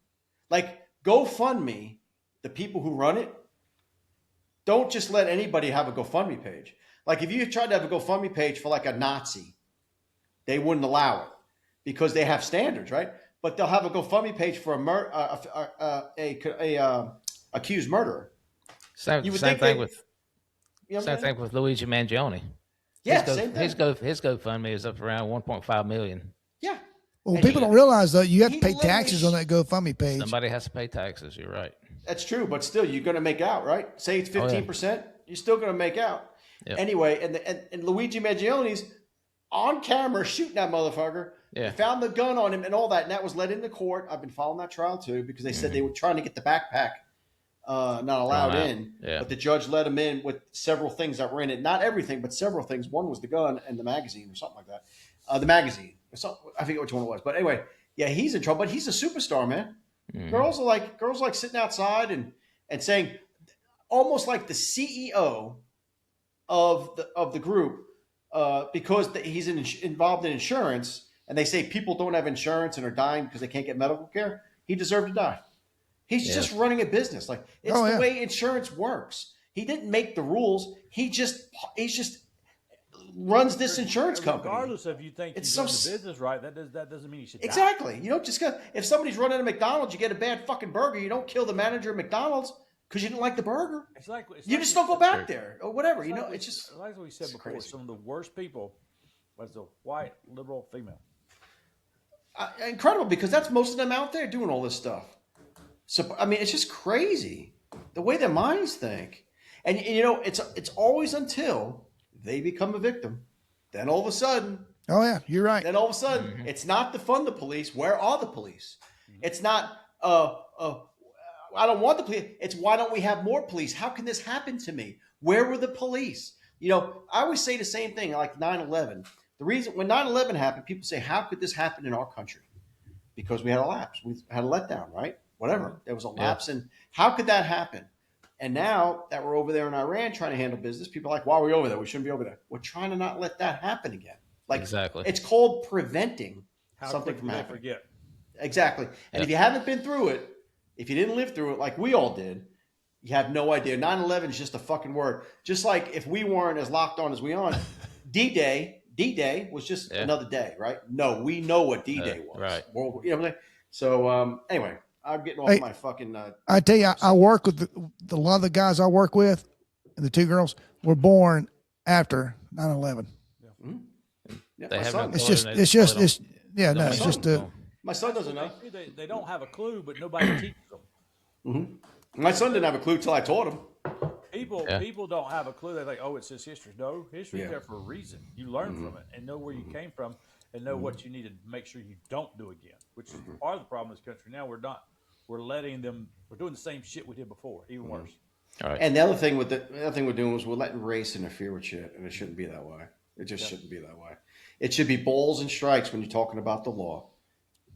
S2: Like GoFundMe, the people who run it, don't just let anybody have a GoFundMe page. Like if you tried to have a GoFundMe page for like a Nazi, they wouldn't allow it because they have standards, right? But they'll have a GoFundMe page for a accused murderer.
S1: Same thing with Luigi Mangione.
S2: Yeah, same thing.
S1: His GoFundMe is up around 1.5 million.
S2: Yeah.
S3: Well, people don't realize though you have to pay taxes on that GoFundMe page.
S1: Somebody has to pay taxes. You're right.
S2: That's true, but still, you're going to make out, right? Say it's 15%, you're still going to make out. Yep. Anyway, and Luigi Mangione's on camera shooting that motherfucker.
S1: Yeah.
S2: They found the gun on him and all that, and that was led into court. I've been following that trial too because they said they were trying to get the backpack not allowed in, but the judge let him in with several things that were in it. Not everything, but several things. One was the gun and the magazine or something like that. The magazine. I forget which one it was. But anyway, yeah, he's in trouble, but he's a superstar, man. Mm-hmm. Girls are like sitting outside and saying almost like the CEO of the group because he's involved in insurance, and they say people don't have insurance and are dying because they can't get medical care. He deserved to die. He's just running a business. Like it's the way insurance works. He didn't make the rules. He's just runs this insurance company.
S4: Regardless of you think he's doing the business right, that doesn't mean you should die.
S2: Exactly. You don't just if somebody's running a McDonald's, you get a bad fucking burger, you don't kill the manager of McDonald's because you didn't like the burger. You just don't go back there or whatever. It's just
S4: like we said before. Crazy. Some of the worst people was the white liberal female.
S2: Incredible, because that's most of them out there doing all this stuff. So I mean, it's just crazy the way their minds think, and it's always until they become a victim. Then all of a sudden,
S3: oh yeah, you're right.
S2: Then all of a sudden, it's not defund the police. Where are the police? It's not I don't want the police. It's why don't we have more police? How can this happen to me? Where were the police? I always say the same thing, like 9/11. The reason when 9/11 happened, people say, how could this happen in our country? Because we had a lapse. We had a letdown, right? Whatever. There was a lapse. And how could that happen? And now that we're over there in Iran trying to handle business, people are like, why are we over there? We shouldn't be over there. We're trying to not let that happen again. Like,
S1: exactly.
S2: It's called preventing something from happening.
S4: Forget.
S2: Exactly. And if you haven't been through it, if you didn't live through it like we all did, you have no idea. 9/11 is just a fucking word. Just like if we weren't as locked on as we are, D-Day was just another day, right? No, we know what D-Day was.
S1: Right.
S2: World, you know what I'm saying? So anyway, I'm getting off my fucking.
S3: I tell you, I work with a lot of the guys I work with, and the two girls were born after 9/11.
S2: Yeah. Mm-hmm. Yeah,
S1: they have
S2: son.
S3: It's just
S2: my son doesn't know.
S4: They don't have a clue, but nobody teaches them.
S2: Mm-hmm. My son didn't have a clue till I taught him.
S4: People don't have a clue. They think, oh, it's just history. No, history's there for a reason. You learn from it and know where you came from and know what you need to make sure you don't do again. Which is part of the problem in this country now. We're letting them. We're doing the same shit we did before, even worse.
S2: All right. And the other thing we're doing is we're letting race interfere with shit, and it shouldn't be that way. It just shouldn't be that way. It should be balls and strikes when you're talking about the law.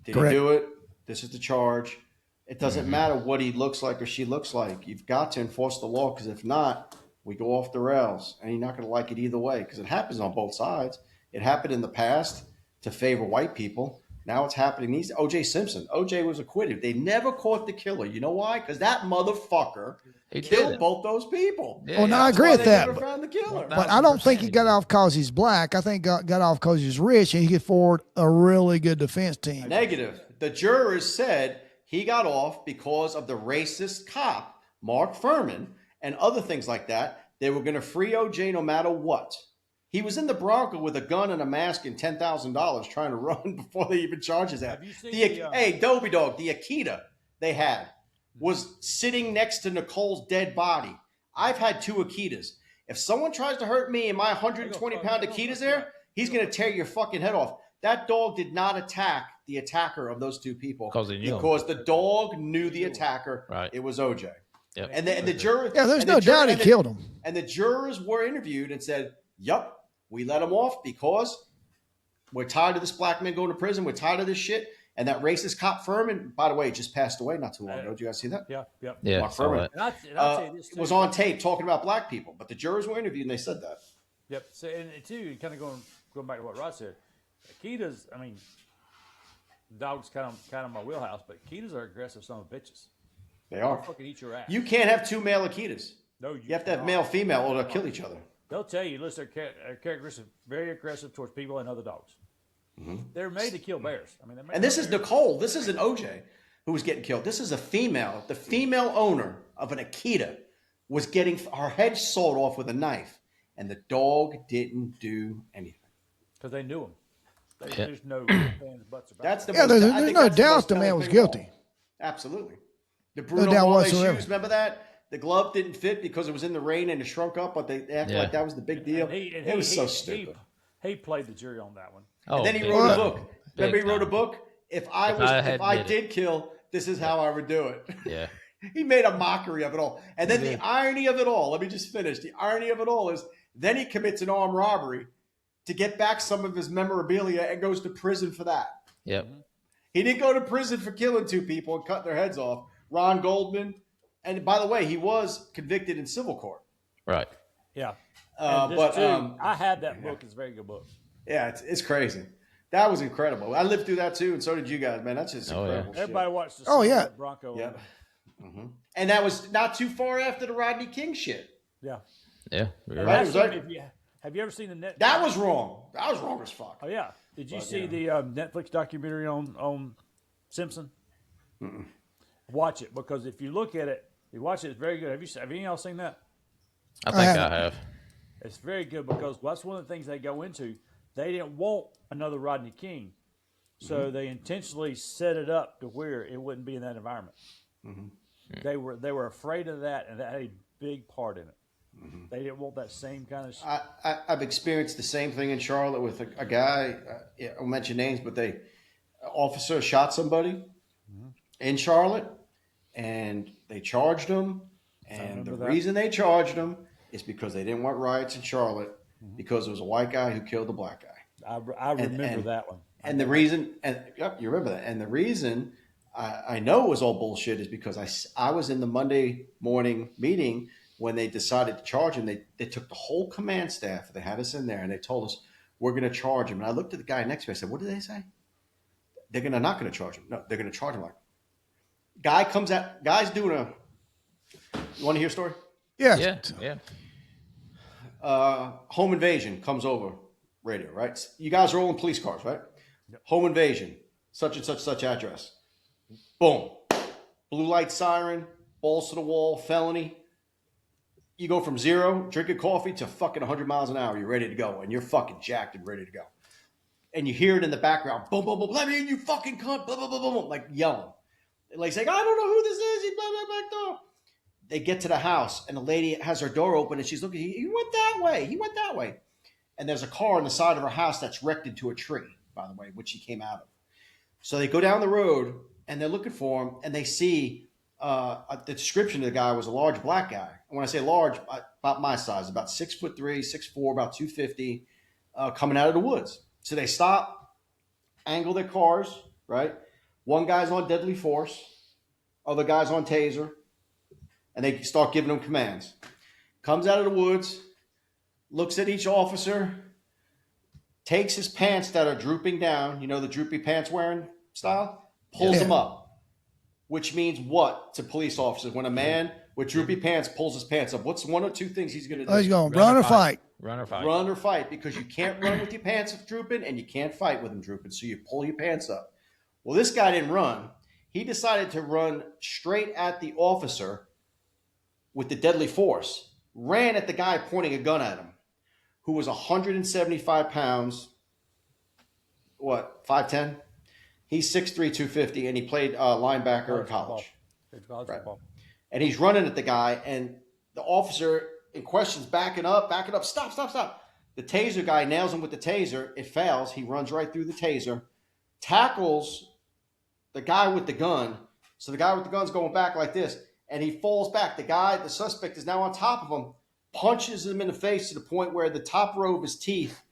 S2: Did he do it? This is the charge. It doesn't matter what he looks like or she looks like. You've got to enforce the law, because if not, we go off the rails, and you're not going to like it either way, because it happens on both sides. It happened in the past to favor white people. Now it's happening. O.J. Simpson. O.J. was acquitted. They never caught the killer. You know why? Because that motherfucker killed both those people.
S1: Yeah,
S3: no, I agree with
S2: They
S3: that.
S2: never found the killer.
S3: But I don't think he got off because he's black. I think got off because he's rich and he could afford a really good defense team.
S2: Negative. The jurors said he got off because of the racist cop, Mark Furman, and other things like that. They were going to free OJ no matter what. He was in the Bronco with a gun and a mask and $10,000 trying to run before they even charged his ass. Hey, Dobie Dog, the Akita they had was sitting next to Nicole's dead body. I've had 2 Akitas. If someone tries to hurt me and my 120-pound Akita's there, he's going to tear your fucking head off. That dog did not attack the attacker of those 2 people because the dog knew the attacker.
S1: Right.
S2: It was OJ.
S1: Yep.
S2: And the jurors.
S3: Yeah, there's no doubt he killed him.
S2: And the jurors were interviewed and said, "Yup, we let him off because we're tired of this black man going to prison. We're tired of this shit." And that racist cop Furman, by the way, just passed away not too long ago. Did you guys see that?
S4: Yeah.
S2: Mark Furman was on tape talking about black people, but the jurors were interviewed and they said that.
S4: Yep. So, and too, kind of going back to what Rod said, Akitas. I mean, dogs kind of my wheelhouse, but Akitas are aggressive son of bitches.
S2: They are.
S4: They'll fucking eat your ass.
S2: You can't have 2 male Akitas.
S4: No,
S2: you have to have male, female, or they'll kill each other.
S4: They'll tell you, listen, they're characteristic, very aggressive towards people and other dogs. Mm-hmm. They're made to kill bears. I mean,
S2: and this is Nicole. This isn't OJ who was getting killed. This is a female. The female owner of an Akita was getting her head sawed off with a knife, and the dog didn't do anything
S4: because they knew him. There's no fans butts about.
S2: That's the
S3: there's no doubt the man was guilty.
S2: Absolutely. The Bruno Ball shoes, remember that? The glove didn't fit because it was in the rain and it shrunk up, but they acted like that was the big deal. It was so stupid.
S4: He played the jury on that one.
S2: And then he wrote a book. Remember he wrote a book? If I did kill, this is how I would do it.
S1: Yeah.
S2: He made a mockery of it all. And then the irony of it all, let me just finish. The irony of it all is then he commits an armed robbery to get back some of his memorabilia and goes to prison for that.
S1: Yep.
S2: He didn't go to prison for killing 2 people and cutting their heads off. Ron Goldman. And by the way, he was convicted in civil court.
S1: Right.
S4: Yeah.
S2: I
S4: had that book. It's a very good book.
S2: Yeah, it's crazy. That was incredible. I lived through that too, and so did you guys, man. That's just incredible.
S4: Yeah. Everybody watched the Bronco.
S2: Yeah. Mm-hmm. And that was not too far after the Rodney King shit.
S4: Yeah.
S1: Yeah.
S4: Have you ever seen the net?
S2: That was wrong. That was wrong as fuck.
S4: Oh yeah. Did you see the Netflix documentary on Simpson? Mm-mm. Watch it, because if you look at it, you watch it. It's very good. Have any of y'all seen that?
S1: I think I have.
S4: It's very good because that's one of the things they go into. They didn't want another Rodney King, so they intentionally set it up to where it wouldn't be in that environment. Mm-hmm. They were afraid of that, and that had a big part in it. Mm-hmm. They didn't want that same kind of.
S2: I've experienced the same thing in Charlotte with a guy. I won't mention names, but officer shot somebody in Charlotte, and they charged him. And the reason they charged him is because they didn't want riots in Charlotte, because it was a white guy who killed a black guy.
S4: I remember that one.
S2: And the reason, you remember that. And the reason I know it was all bullshit is because I was in the Monday morning meeting when they decided to charge him. They took the whole command staff. They had us in there and they told us, we're going to charge him. And I looked at the guy next to me. I said, what did they say? They're not going to charge him. No, they're going to charge him. Like, guy comes out, guy's doing you want to hear a story?
S3: Yeah.
S2: Home invasion comes over radio, right? You guys are all in police cars, right? Yep. Home invasion, such and such address. Boom. Blue light siren, balls to the wall, felony. You go from 0, drinking coffee, to fucking 100 miles an hour. You're ready to go, and you're fucking jacked and ready to go. And you hear it in the background, boom, boom, boom, let me in, you fucking cunt, blah, blah, blah, blah, blah, like yelling. Like saying, I don't know who this is, he's blah, blah, blah, blah. They get to the house, and the lady has her door open, and she's looking, he went that way. And there's a car on the side of her house that's wrecked into a tree, by the way, which he came out of. So they go down the road, and they're looking for him, and they see the description of the guy was a large black guy. And when I say large, about my size, about 6'3", 6'4", about 250, coming out of the woods. So they stop, angle their cars, right? One guy's on deadly force, other guy's on taser, and they start giving them commands. Comes out of the woods, looks at each officer, takes his pants that are drooping down, the droopy pants wearing style, pulls them up, which means what to police officers? When a man with droopy pants pulls his pants up, what's one or two things he's going to do?
S3: He's going to run or fight.
S1: Run or fight.
S2: Run or fight, because you can't run with your pants drooping and you can't fight with them drooping, so you pull your pants up. Well, this guy didn't run. He decided to run straight at the officer with the deadly force, ran at the guy pointing a gun at him, who was 175 pounds, 5'10"? He's 6'3", 250, and he played linebacker in college. Right. And he's running at the guy, and the officer in question's backing up, stop. The taser guy nails him with the taser. It fails. He runs right through the taser, tackles the guy with the gun. So the guy with the gun's going back like this, and he falls back. The suspect is now on top of him, punches him in the face to the point where the top row of his teeth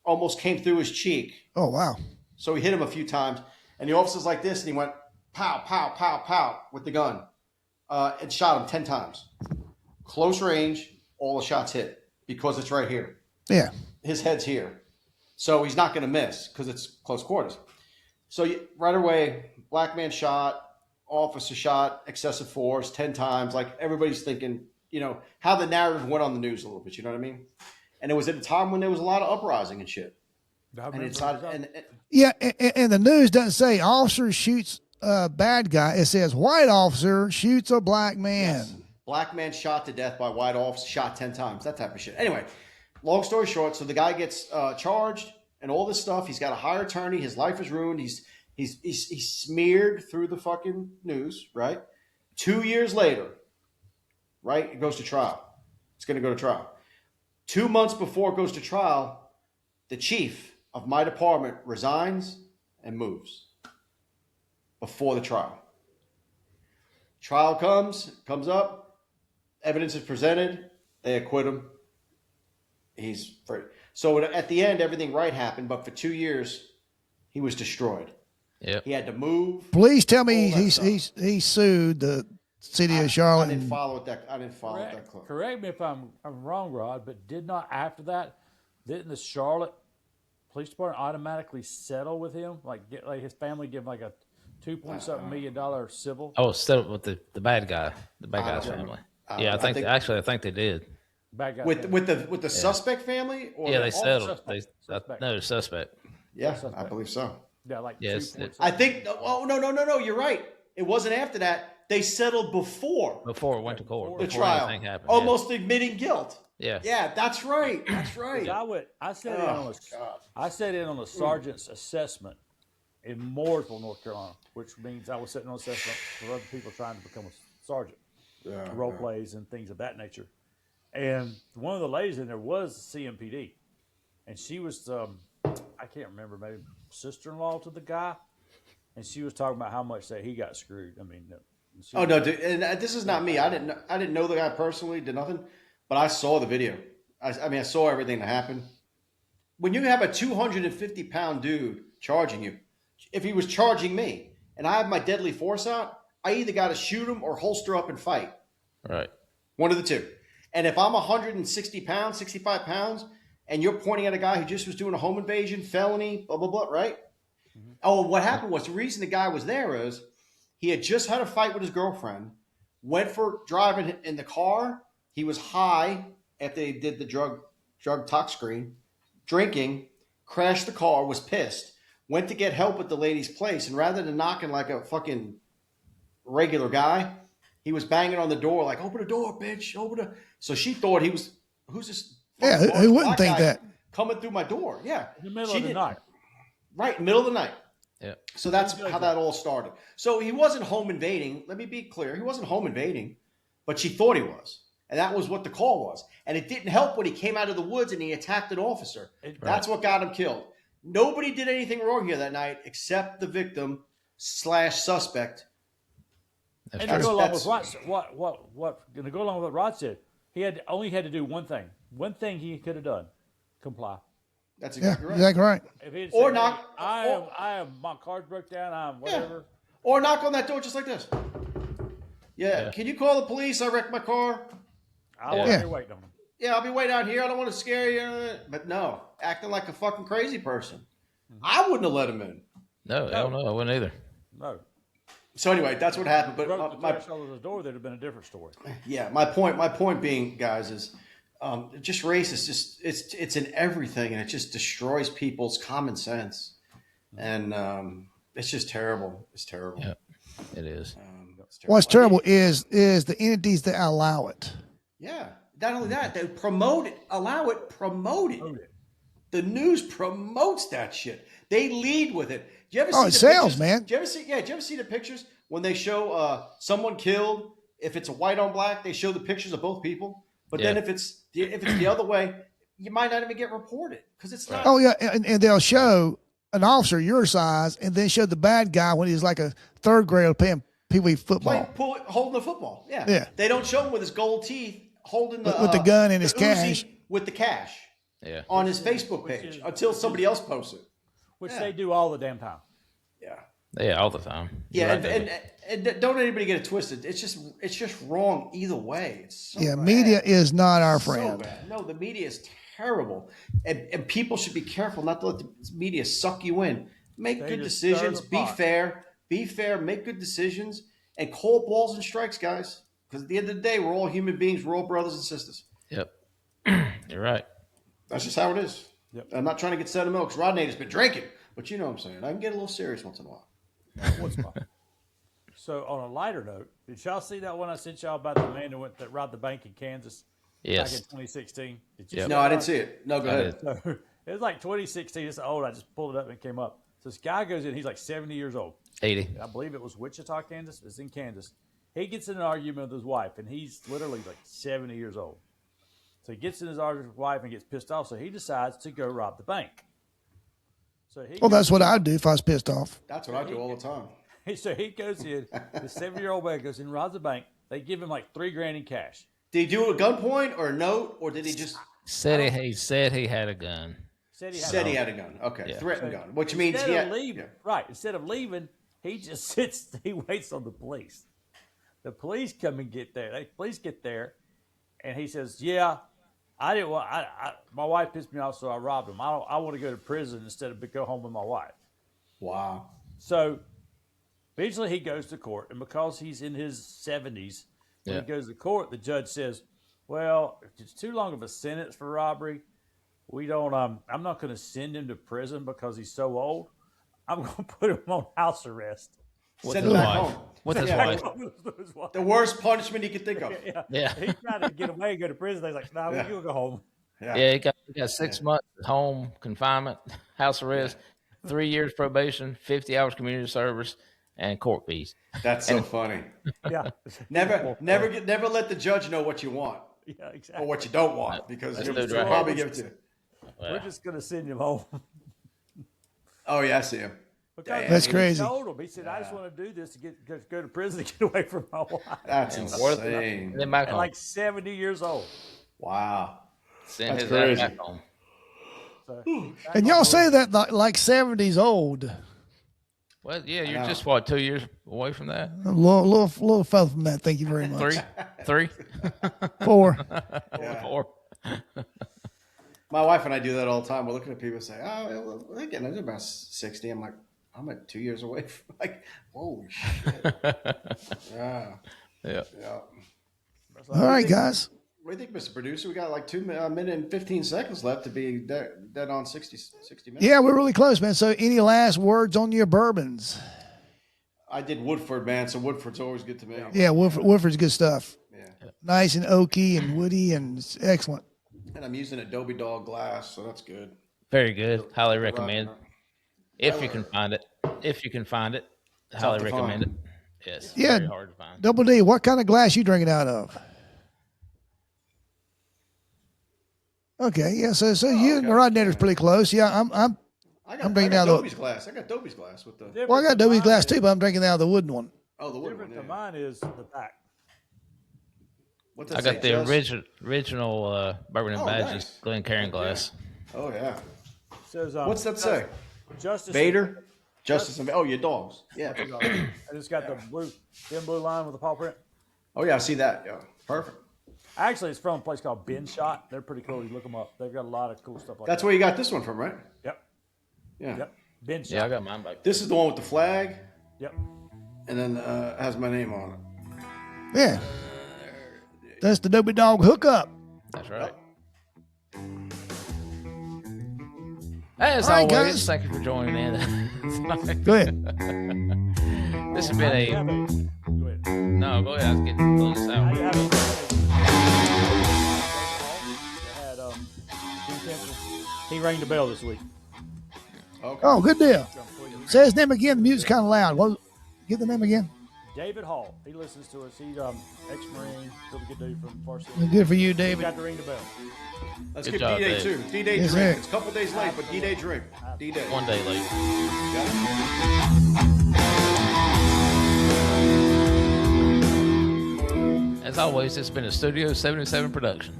S2: almost came through his cheek.
S3: Oh, wow.
S2: So he hit him a few times, and the officer's like this, and he went pow, pow, pow, pow with the gun, and shot him 10 times. Close range, all the shots hit because it's right here.
S3: Yeah.
S2: His head's here. So he's not going to miss because it's close quarters. So right away, black man shot, officer shot, excessive force 10 times. Like everybody's thinking, how the narrative went on the news a little bit. You know what I mean? And it was at a time when there was a lot of uprising and shit. And it's not, and
S3: the news doesn't say officer shoots a bad guy. It says white officer shoots a black man.
S2: Yes. Black man shot to death by white officer, shot 10 times, that type of shit. Anyway, long story short, so the guy gets charged and all this stuff. He's got a higher attorney. His life is ruined. He's smeared through the fucking news, right? 2 years later, right, it goes to trial. It's going to go to trial. 2 months before it goes to trial, the chief of my department resigns and moves before the trial. Trial comes up. Evidence is presented. They acquit him. He's free. So at the end, everything right happened, but for 2 years, he was destroyed.
S1: Yeah.
S2: He had to move.
S3: Please tell me he sued the city of Charlotte.
S2: I didn't follow that close.
S4: Correct me if I'm wrong, Rod, but didn't the Charlotte Police Department automatically settle with him? Like his family give him like a $2.something million civil?
S1: Oh, settle with the bad guy, guy's family. I think they did.
S4: Bad guy
S2: with the suspect family? Or
S1: they settled.
S4: Suspect.
S1: No, suspect.
S2: Yeah, I believe so.
S4: Yeah, like
S1: yes.
S2: I think. Oh no! You're right. It wasn't after that. They settled before
S1: it went to court.
S2: The trial,
S1: anything happened,
S2: almost admitting guilt.
S1: Yeah.
S2: Yeah, that's right. That's right.
S4: I sat in on the sergeant's assessment in Mooresville, North Carolina, which means I was sitting on assessment for other people trying to become a sergeant, role plays and things of that nature. And one of the ladies in there was CMPD, and she was I can't remember, maybe sister-in-law to the guy, and she was talking about how much that he got screwed. I mean,
S2: no, dude, and this is not me. I didn't know the guy personally, did nothing, but I saw the video. I saw everything that happened. When you have a 250-pound dude charging you, if he was charging me and I have my deadly force out, I either got to shoot him or holster up and fight.
S1: Right.
S2: One of the two. And if I'm 160 pounds, 65 pounds, and you're pointing at a guy who just was doing a home invasion, felony, blah, blah, blah, right? Mm-hmm. Oh, what happened was the reason the guy was there is he had just had a fight with his girlfriend, went for driving in the car. He was high after they did the drug tox screen, drinking, crashed the car, was pissed, went to get help at the lady's place. And rather than knocking like a fucking regular guy, he was banging on the door like, open the door, bitch, open the... So she thought he was, who's this?
S3: Yeah, who wouldn't think that?
S2: Coming through my door. Yeah.
S4: In the middle of the night.
S2: Right, middle of the night.
S1: Yeah.
S2: So that's how that all started. So he wasn't home invading. Let me be clear. He wasn't home invading, but she thought he was. And that was what the call was. And it didn't help when he came out of the woods and he attacked an officer. That's what got him killed. Nobody did anything wrong here that night except the victim / suspect.
S4: And to go along with what Rod said, he only had to do one thing. One thing he could have done: comply.
S2: That's exactly right.
S3: Exactly right.
S4: If he'd
S2: or
S4: said,
S2: knock.
S4: I am. My car's broke down. I'm whatever.
S2: Yeah. Or knock on that door just like this. Yeah. Can you call the police? I wrecked my car.
S4: I was here waiting on him.
S2: Yeah, I'll be waiting out here. I don't want to scare you. But no, acting like a fucking crazy person. I wouldn't have let him in.
S1: No, hell no, I wouldn't either.
S4: No.
S2: So anyway, that's what happened. But
S4: Broke the threshold of the door, there'd have been a different story.
S2: yeah, my point being, guys, is just race is just it's in everything, and it just destroys people's common sense, and it's just terrible. It's terrible.
S1: Yeah, it is.
S2: It's terrible.
S3: What's terrible is the entities that allow it.
S2: Yeah, not only that, they promote it, allow it, promote it. The news promotes that shit. They lead with it. Do you ever see
S3: Oh, it
S2: the
S3: sells,
S2: pictures?
S3: man.
S2: Do you ever see? Yeah, do you ever see the pictures when they show someone killed? If it's a white on black, they show the pictures of both people. But then if it's the other way, you might not even get reported because it's not.
S3: Oh yeah, and they'll show an officer your size, and then show the bad guy when he's like a third grader playing Pee Wee football.
S2: Holding the football. Yeah.
S3: Yeah.
S2: They don't show him with his gold teeth holding
S3: With the gun and his
S2: the
S3: cash.
S2: with the cash.
S1: Yeah.
S2: On his Facebook page until somebody else posts it.
S4: Which they do all the damn time.
S2: Yeah.
S1: Yeah, all the time.
S2: Yeah,
S1: You're right,
S2: and don't anybody get it twisted. It's just wrong either way. It's so
S3: Yeah,
S2: bad.
S3: media is not our
S2: So
S3: friend.
S2: bad. No, the media is terrible, and people should be careful not to let the media suck you in. Make
S4: They
S2: good
S4: just stir
S2: decisions.
S4: the
S2: Be
S4: pot.
S2: fair. Be fair. Make good decisions and call balls and strikes, guys. Because at the end of the day, we're all human beings. We're all brothers and sisters.
S1: Yep. You're right.
S2: That's just how it is.
S4: Yep.
S2: I'm not trying to get sentimental because Rodinator's been drinking, but you know what I'm saying. I can get a little serious once in a while.
S4: What's fine. So on a lighter note, did y'all see that one I sent y'all about the man that robbed the bank in Kansas back in
S1: Yes.
S4: 2016? Did you
S1: Yep.
S4: see
S2: No,
S4: that
S2: I didn't
S4: one?
S2: see it. No, go
S1: I
S2: ahead.
S1: did.
S4: So it was like 2016. It's old. I just pulled it up and it came up. So this guy goes in. He's like 70 years old.
S1: 80.
S4: I believe it was Wichita, Kansas. It's in Kansas. He gets in an argument with his wife, and he's literally like 70 years old. So he gets in his argument with his wife and gets pissed off. So he decides to go rob the bank. So he
S3: Well, that's what I'd do if I was pissed off.
S2: That's what I do all the time.
S4: So he goes in. The 70-year-old man goes in, robs the bank. They give him like $3,000 in cash.
S2: Did he do a gunpoint or a note, or did he just
S1: Said he had a gun.
S4: Said
S2: he had a gun? Okay,
S1: Yeah.
S2: threatened gun, which means
S4: Instead
S2: he
S4: of
S2: had,
S4: leaving,
S2: yeah.
S4: right? Instead of leaving, he just sits. He waits on the police. The police come and get there. The police get there, and he says, "Yeah, I didn't want. My wife pissed me off, so I robbed him. I want to go to prison instead of go home with my wife."
S2: Wow.
S4: So eventually, he goes to court, and because he's in his 70s, when
S1: Yeah.
S4: he goes to court, the judge says, "Well, if it's too long of a sentence for robbery, we don't. I'm not going to send him to prison because he's so old. I'm going to put him on house arrest."
S1: With
S2: Send
S1: his
S2: him back
S1: wife.
S2: home.
S1: With his
S2: Yeah.
S1: wife.
S2: The worst punishment he could think of.
S1: Yeah.
S4: He tried to get away and go to prison. They're like, "No,
S2: Yeah.
S4: you'll go home."
S1: Yeah, he got 6 months at home confinement, house arrest, 3 years probation, 50 hours community service, and court fees.
S2: That's so funny.
S4: Yeah,
S2: Never let the judge know what you want
S4: yeah,
S2: or
S4: exactly.
S2: what you don't want because
S1: That's
S2: he'll
S1: the drive.
S2: probably give it to you.
S4: We're just going to send him home.
S2: Oh yeah, I see him.
S4: Because
S3: That's
S4: he
S3: crazy.
S4: told him, he said, "I just want to do this to go to prison to get away from my wife."
S2: That's
S1: Worth it.
S2: insane.
S1: And then back
S4: At
S1: home.
S4: like 70 years old.
S2: Wow.
S1: Send
S2: that's
S1: his
S2: crazy.
S1: ass back home.
S4: So,
S3: And y'all say that like 70s old.
S1: Well, yeah, you're
S2: know.
S1: just, what, 2 years away from that?
S3: A little further from that. Thank you very much.
S1: 3?
S3: 4.
S2: Yeah.
S1: 4?
S2: My wife and I do that all the time. We're looking at people and say, "Oh, well, again, I'm about 60." I'm like, I'm like 2 years away from like, holy shit. Yeah.
S1: Yeah.
S2: Yeah.
S3: All right, guys.
S2: What do you think, Mr. Producer? We got like 2 minutes and 15 seconds left to be dead on 60 minutes.
S3: Yeah, we're really close, man. So any last words on your bourbons?
S2: I did Woodford, man, so Woodford's always good to me.
S3: Yeah, Woodford's good stuff.
S2: Yeah.
S3: Nice and oaky and woody and it's excellent.
S2: And I'm using Adobe Dog glass, so that's good.
S1: Very good. Highly recommend.
S2: Right.
S1: If you can find it. Highly
S2: to
S1: recommend it.
S2: find.
S1: Yes.
S3: Yeah.
S1: Very hard to find.
S3: Double D, what kind of glass you drinking out of? Okay, yeah. So you and the Rodinator's pretty close. Yeah, I'm
S2: I'm
S3: drinking
S2: I
S3: out
S2: got
S3: of
S2: Adobe's glass. I got Adobe's glass with the.
S3: well, I got Adobe's glass too, but I'm drinking out of the wooden one.
S2: Oh, the wood
S4: Different
S2: one.
S4: to
S2: Yeah.
S4: mine is the back.
S2: What's
S1: I
S2: that
S1: got
S2: say,
S1: the
S2: Jess?
S1: original Bourbon and
S2: Oh,
S1: Badges
S2: nice.
S1: Glencairn glass.
S2: Oh yeah.
S4: Says,
S2: What's that say?
S4: Justice
S2: Vader, Justice, and oh, your dogs. Yeah.
S4: I just got the blue line with the paw print.
S2: Oh yeah, I see that. Yeah, perfect.
S4: Actually, it's from a place called Bin Shot. They're pretty cool. You look them up. They've got a lot of cool stuff like
S2: That's
S4: that.
S2: where you got this one from, right?
S4: Yep.
S2: Yeah.
S4: Yep. Bin Shot.
S1: Yeah, I got mine back.
S2: This is the one with the flag,
S4: Yep.
S2: and then has my name on it.
S3: Yeah. That's the Dopey Dog hookup.
S1: That's right. As
S3: All right,
S1: always,
S3: guys.
S1: thank you for joining in.
S3: Go ahead.
S1: This has been a.
S4: Go ahead.
S1: No, go ahead. I was getting close
S4: How
S1: out.
S4: you having? They had he rang the bell this week.
S2: Okay.
S3: Oh, good deal. Say his name again. The music's kind of loud. Give the name again.
S4: David Hall. He listens to us. He's ex-Marine, really good dude from Far City.
S3: Good for you,
S4: He
S3: David.
S4: got to ring the bell.
S2: Let's
S1: Good
S2: get
S1: job,
S2: D-Day
S1: Dave.
S2: too. D-Day
S3: Yes,
S2: drink.
S3: sir.
S2: It's a couple days late, but D-Day drink. D-Day.
S1: 1 day late.
S2: Got it.
S1: As always, it's been a Studio 77 production.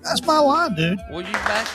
S3: That's my line, dude.
S1: Will you back